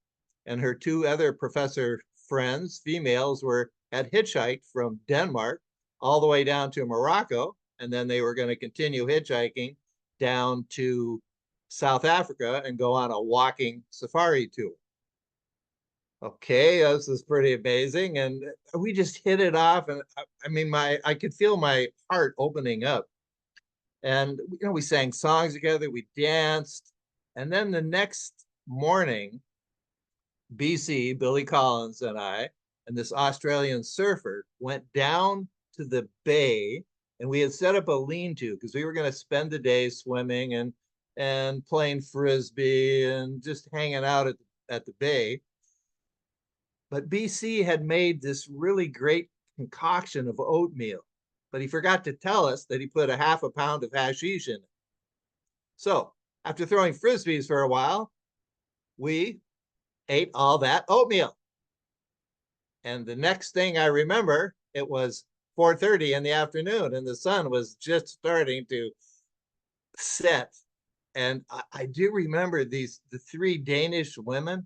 and her 2 other professor friends, females, had hitchhiked from Denmark all the way down to Morocco. And then they were going to continue hitchhiking down to South Africa and go on a walking safari tour. Okay, this is pretty amazing. And we just hit it off. And I mean, I could feel my heart opening up. And, we sang songs together, we danced. And then the next morning, BC, Billy Collins, and I, and this Australian surfer went down to the bay, and we had set up a lean-to because we were going to spend the day swimming and playing frisbee and just hanging out at the bay. But BC had made this really great concoction of oatmeal, but he forgot to tell us that he put a half a pound of hashish in it. So after throwing frisbees for a while, we ate all that oatmeal. And the next thing I remember, it was 4:30 in the afternoon, and the sun was just starting to set. And I do remember the 3 Danish women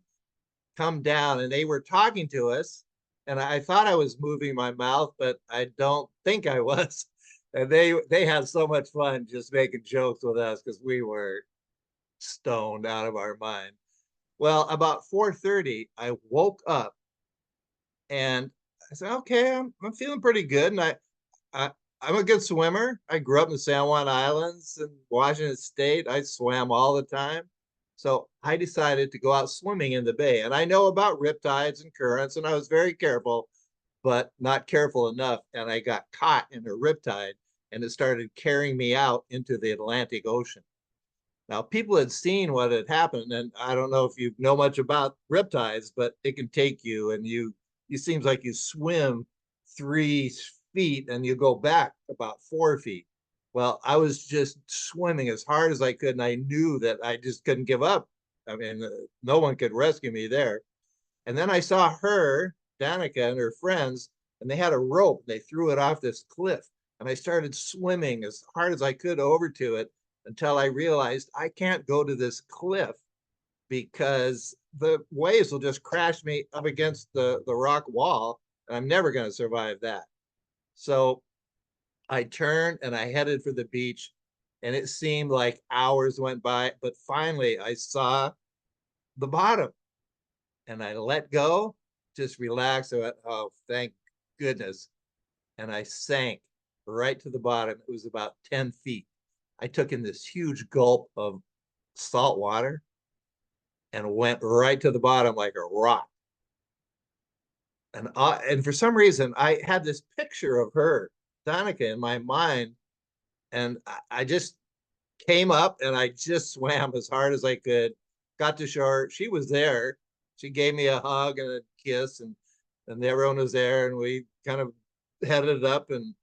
come down, and they were talking to us. And I thought I was moving my mouth, but I don't think I was. And they had so much fun just making jokes with us because we were stoned out of our mind. Well, about 4:30, I woke up and I said, "Okay, I'm feeling pretty good." And I'm a good swimmer. I grew up in the San Juan Islands in Washington State. I swam all the time. So I decided to go out swimming in the bay. And I know about riptides and currents, and I was very careful, but not careful enough. And I got caught in a riptide, and it started carrying me out into the Atlantic Ocean. Now, people had seen what had happened, and I don't know if you know much about riptides, but it can take you, and it seems like you swim 3 feet and you go back about 4 feet. Well, I was just swimming as hard as I could, and I knew that I just couldn't give up. I mean, no one could rescue me there. And then I saw her, Danica, and her friends, and they had a rope. They threw it off this cliff, and I started swimming as hard as I could over to it. until I realized I can't go to this cliff because the waves will just crash me up against the rock wall, and I'm never going to survive that. So I turned and I headed for the beach, and it seemed like hours went by, but finally I saw the bottom and I let go, just relaxed. I went, oh, thank goodness. And I sank right to the bottom. It was about 10 feet. I took in this huge gulp of salt water and went right to the bottom like a rock. And for some reason, I had this picture of her, Danica, in my mind. And I just came up and I just swam as hard as I could, got to shore. She was there. She gave me a hug and a kiss, and everyone was there. And we kind of headed up and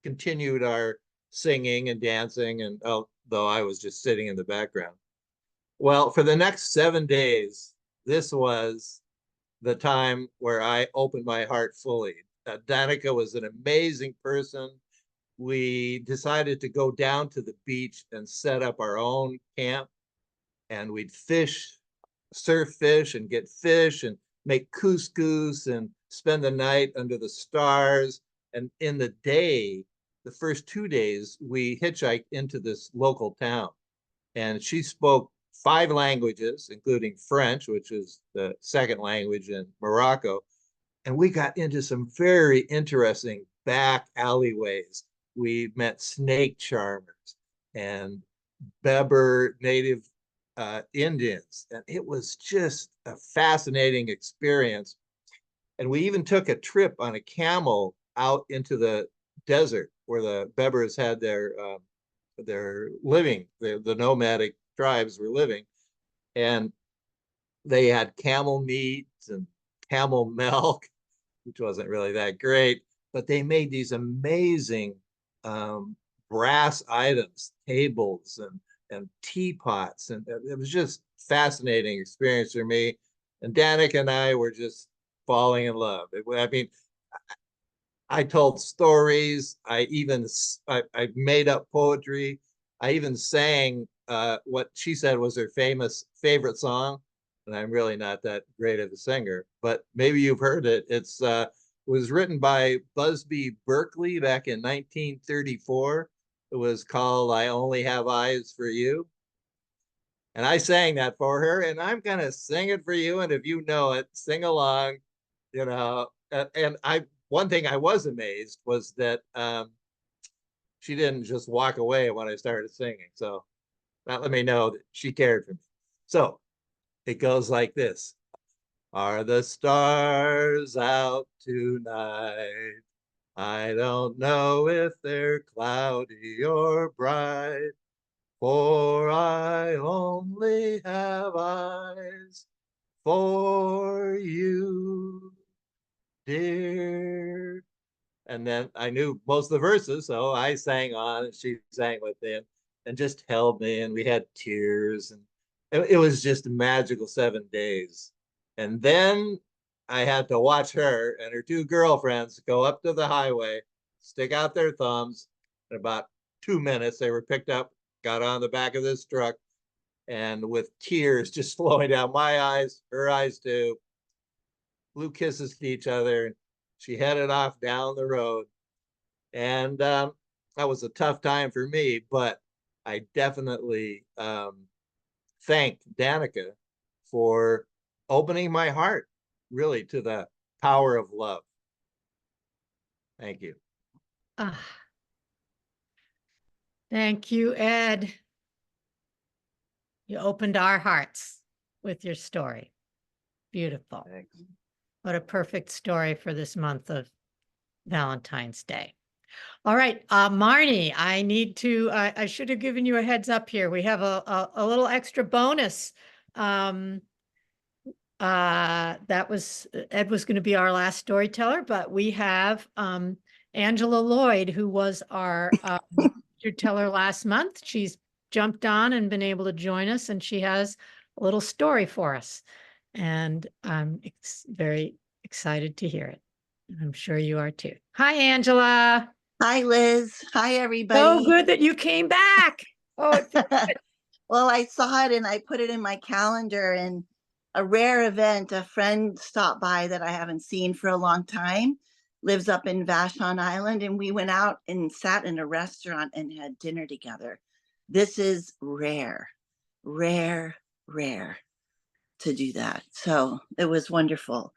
continued our singing and dancing. And although I was just sitting in the background. Well, for the next 7 days, this was the time where I opened my heart fully. Danica was an amazing person. We decided to go down to the beach and set up our own camp, and we'd fish, surf fish, and get fish and make couscous and spend the night under the stars. And in the day, the first 2 days, we hitchhiked into this local town, and she spoke 5 languages, including French, which is the second language in Morocco. And we got into some very interesting back alleyways. We met snake charmers and Berber native Indians. And it was just a fascinating experience. And we even took a trip on a camel out into the desert where the Berbers had their living, the nomadic tribes were living. And they had camel meat and camel milk, which wasn't really that great, but they made these amazing brass items, tables and teapots. And it was just fascinating experience for me. And Danica and I were just falling in love. I mean, I told stories. I made up poetry. I even sang what she said was her favorite song. And I'm really not that great of a singer, but maybe you've heard it. It was written by Busby Berkeley back in 1934. It was called "I Only Have Eyes for You." And I sang that for her, and I'm gonna sing it for you. And if you know it, sing along, you know. And one thing I was amazed was that she didn't just walk away when I started singing. So that let me know that she cared for me. So it goes like this. Are the stars out tonight? I don't know if they're cloudy or bright, for I only have eyes for you, dear. And then I knew most of the verses, so I sang on and she sang with me and just held me, and we had tears, and it was just a magical 7 days. And then I had to watch her and her 2 girlfriends go up to the highway, stick out their thumbs. In about 2 minutes, they were picked up, got on the back of this truck, and with tears just flowing down my eyes, her eyes too, blew kisses to each other. She headed off down the road. And that was a tough time for me, but I definitely thank Danica for opening my heart really to the power of love. Thank you. Thank you, Ed. You opened our hearts with your story. Beautiful. Thanks. What a perfect story for this month of Valentine's Day. All right, Marnie, I should have given you a heads up here. We have a little extra bonus. Ed was going to be our last storyteller, but we have Angela Lloyd, who was our teller last month. She's jumped on and been able to join us, and she has a little story for us. And I'm very excited to hear it. I'm sure you are too. Hi, Angela. Hi, Liz. Hi, So everybody. good that you came back. Oh, Well, I saw it and I put it in my calendar, and a rare event, a friend stopped by that I haven't seen for a long time, lives up in Vashon Island, and we went out and sat in a restaurant and had dinner together. This is rare, rare, rare to do that. So it was wonderful.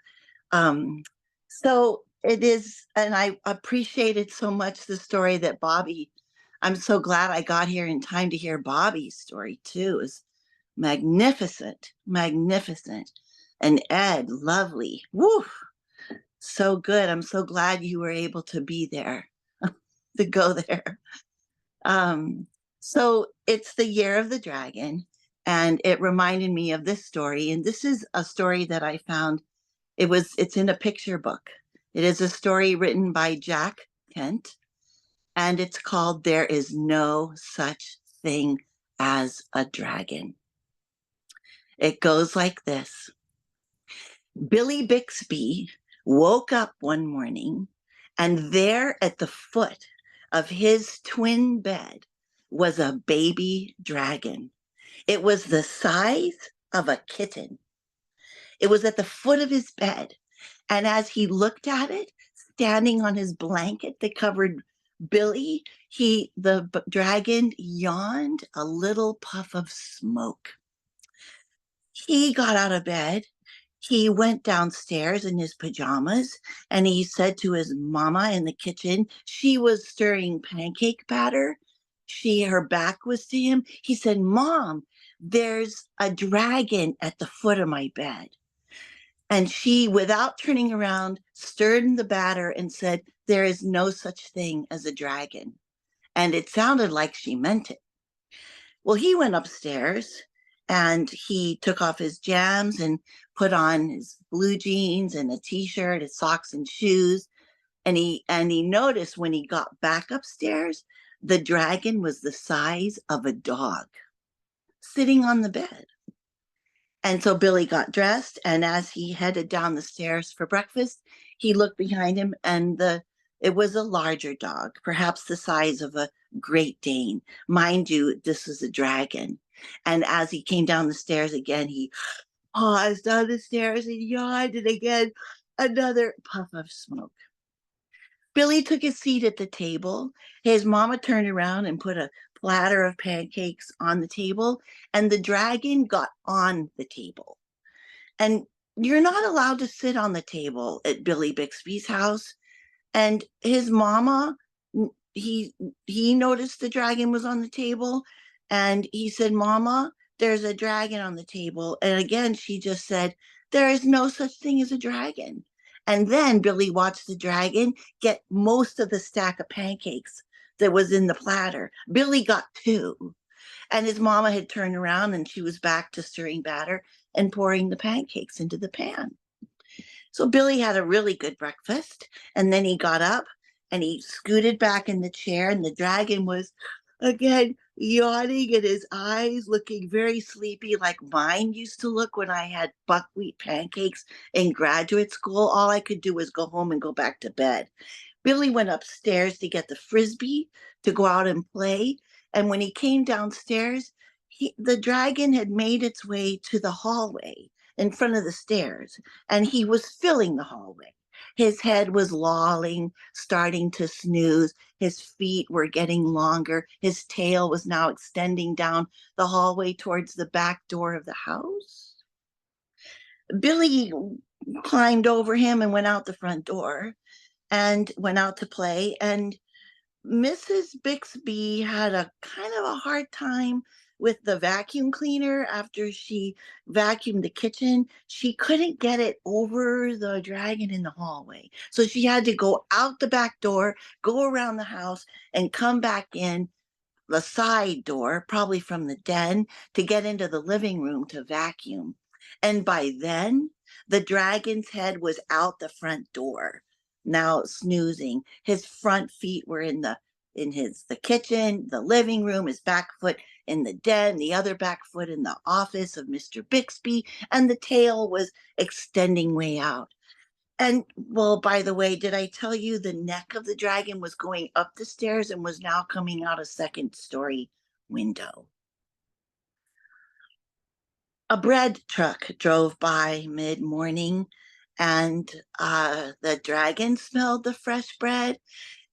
Um, so it is, and I appreciated so much the story that Bobby, I'm so glad I got here in time to hear Bobby's story too. Is magnificent, magnificent. And Ed, lovely. Woo, so good. I'm so glad you were able to be there, to go there. Um, so it's the year of the dragon, and it reminded me of this story. And this is a story that I found. It's in a picture book. It is a story written by Jack Kent, and it's called There Is No Such Thing as a Dragon. It goes like this. Billy Bixby woke up one morning, and there at the foot of his twin bed was a baby dragon. It was the size of a kitten. It was at the foot of his bed. And as he looked at it, standing on his blanket that covered Billy, the dragon yawned a little puff of smoke. He got out of bed. He went downstairs in his pajamas and he said to his mama in the kitchen, she was stirring pancake batter. Her back was to him. He said, Mom, there's a dragon at the foot of my bed. And she, without turning around, stirred in the batter and said, there is no such thing as a dragon. And it sounded like she meant it. Well, he went upstairs and he took off his jams and put on his blue jeans and a t-shirt, his socks and shoes. And he noticed when he got back upstairs, the dragon was the size of a dog sitting on the bed. And so Billy got dressed, and as he headed down the stairs for breakfast, he looked behind him, and it was a larger dog, perhaps the size of a Great Dane. Mind you, this was a dragon. And as he came down the stairs again, he paused on the stairs and yawned, and again, another puff of smoke. Billy took his seat at the table. His mama turned around and put a platter of pancakes on the table, and the dragon got on the table. And you're not allowed to sit on the table at Billy Bixby's house. And his mama, he noticed the dragon was on the table, and he said, Mama, there's a dragon on the table. And again, she just said, there is no such thing as a dragon. And then Billy watched the dragon get most of the stack of pancakes that was in the platter. Billy got 2. And his mama had turned around and she was back to stirring batter and pouring the pancakes into the pan. So Billy had a really good breakfast. And then he got up and he scooted back in the chair, and the dragon was again yawning and his eyes looking very sleepy, like mine used to look when I had buckwheat pancakes in graduate school. All I could do was go home and go back to bed. Billy went upstairs to get the frisbee to go out and play. And when he came downstairs, the dragon had made its way to the hallway in front of the stairs, and he was filling the hallway. His head was lolling, starting to snooze. His feet were getting longer. His tail was now extending down the hallway towards the back door of the house. Billy climbed over him and went out the front door and went out to play. And Mrs. Bixby had a kind of a hard time with the vacuum cleaner after she vacuumed the kitchen. She couldn't get it over the dragon in the hallway. So she had to go out the back door, go around the house, and come back in the side door, probably from the den, to get into the living room to vacuum. And by then, the dragon's head was out the front door, now snoozing. His front feet were in the kitchen, the living room, his back foot in the den, the other back foot in the office of Mr. Bixby, and the tail was extending way out. And well, by the way, did I tell you the neck of the dragon was going up the stairs and was now coming out a second story window. A bread truck drove by mid-morning, and the dragon smelled the fresh bread.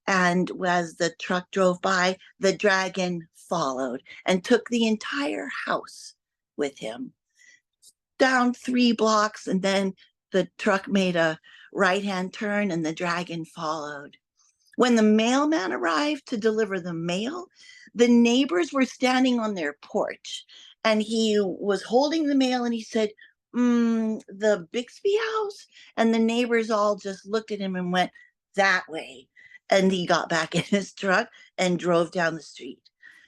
And as the truck drove by, the dragon followed and took the entire house with him. Down 3 blocks, and then the truck made a right-hand turn and the dragon followed. When the mailman arrived to deliver the mail, the neighbors were standing on their porch, and he was holding the mail and he said, the Bixby house? And the neighbors all just looked at him and went, that way. And he got back in his truck and drove down the street.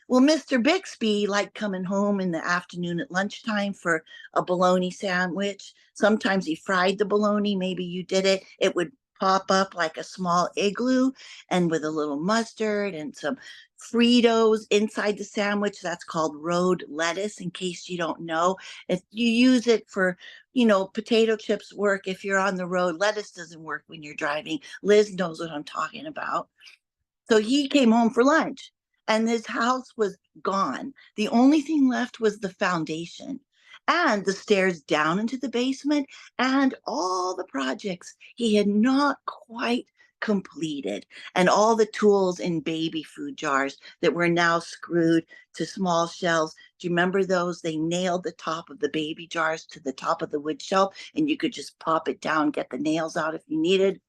Well, Mr. Bixby liked coming home in the afternoon at lunchtime for a bologna sandwich. Sometimes he fried the bologna. Maybe you did it. It would pop up like a small igloo, and with a little mustard and some Fritos inside the sandwich. That's called road lettuce, in case you don't know. If you use it for, potato chips work if you're on the road. Lettuce doesn't work when you're driving. Liz knows what I'm talking about. So he came home for lunch, and his house was gone. The only thing left was the foundation and the stairs down into the basement and all the projects he had not quite completed, and all the tools in baby food jars that were now screwed to small shelves. Do you remember those? They nailed the top of the baby jars to the top of the wood shelf, and you could just pop it down, get the nails out if you needed.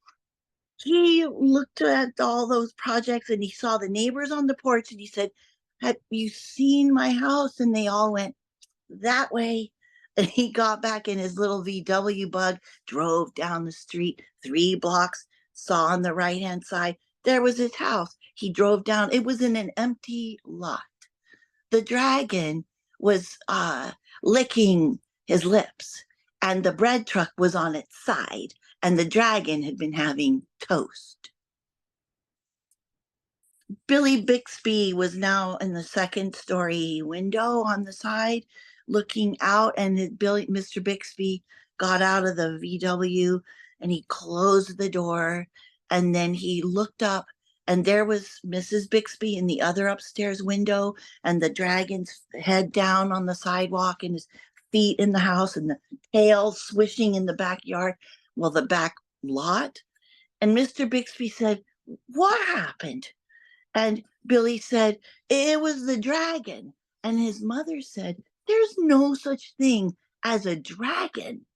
He looked at all those projects and he saw the neighbors on the porch and he said, have you seen my house? And they all went, that way. And he got back in his little VW bug, drove down the street 3 blocks, saw on the right-hand side, there was his house. He drove down. It was in an empty lot. The dragon was licking his lips, and the bread truck was on its side, and the dragon had been having toast. Billy Bixby was now in the 2nd-story window on the side, looking out, and Mr. Bixby got out of the VW and he closed the door, and then he looked up, and there was Mrs. Bixby in the other upstairs window, and the dragon's head down on the sidewalk and his feet in the house and the tail swishing in the backyard, the back lot. And Mr. Bixby said, what happened? And Billy said, it was the dragon. And his mother said, there's no such thing as a dragon.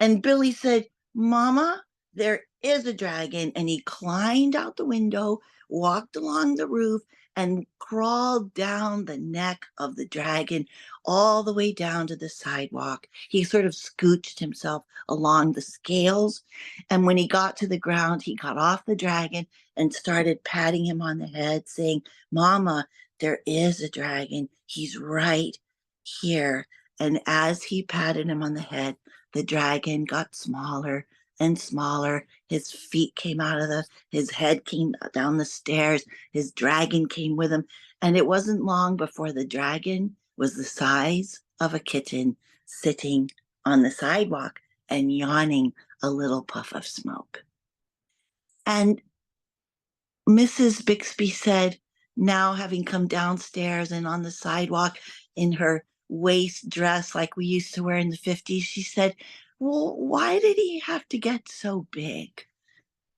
And Billy said, Mama, there is a dragon. And he climbed out the window, walked along the roof, and crawled down the neck of the dragon all the way down to the sidewalk. He sort of scooched himself along the scales. And when he got to the ground, he got off the dragon and started patting him on the head, saying, Mama, there is a dragon. He's right here. And as he patted him on the head, the dragon got smaller and smaller. His feet came out of his head came down the stairs. His dragon came with him. And it wasn't long before the dragon was the size of a kitten, sitting on the sidewalk and yawning a little puff of smoke. And Mrs. Bixby said, now having come downstairs and on the sidewalk in her waist dress like we used to wear in the 50s, she said, well, why did he have to get so big?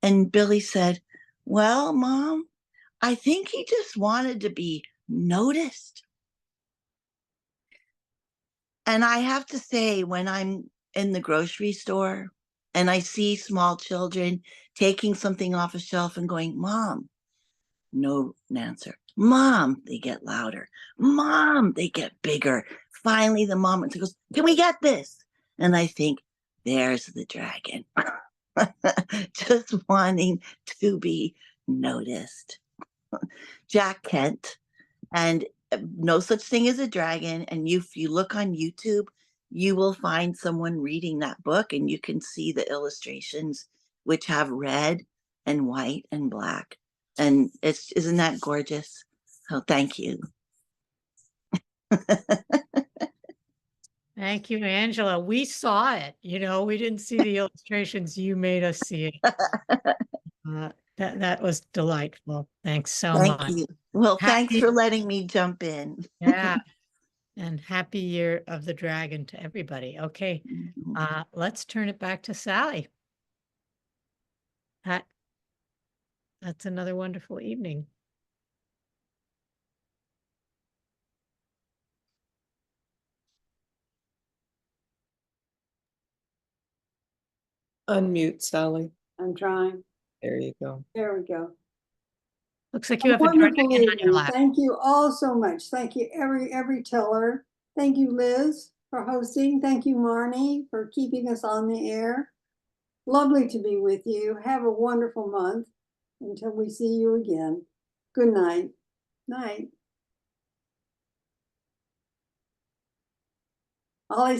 And Billy said, well, Mom, I think he just wanted to be noticed. And I have to say, when I'm in the grocery store and I see small children taking something off a shelf and going, Mom, no answer. Mom, they get louder. Mom, they get bigger. Finally, the mom goes, can we get this? And I think, there's the dragon. Just wanting to be noticed. Jack Kent, and no such thing as a dragon. And if you look on YouTube, you will find someone reading that book, and you can see the illustrations, which have red and white and black. And isn't that gorgeous? So thank you. Thank you, Angela. We saw it. We didn't see the illustrations. You made us see it. That was delightful. Thanks so much. Thank you. Well, thanks Happy- for letting me jump in. Yeah. And happy year of the dragon to everybody. Okay. Let's turn it back to Sally. That's another wonderful evening. Unmute, Sally. I'm trying. There you go. There we go. Looks like you A have a dragon wonderful on your evening. lap. Thank you all so much. Thank you, every teller. Thank you, Liz, for hosting. Thank you, Marnie, for keeping us on the air. Lovely to be with you. Have a wonderful month until we see you again. Good night. Night. Ollie.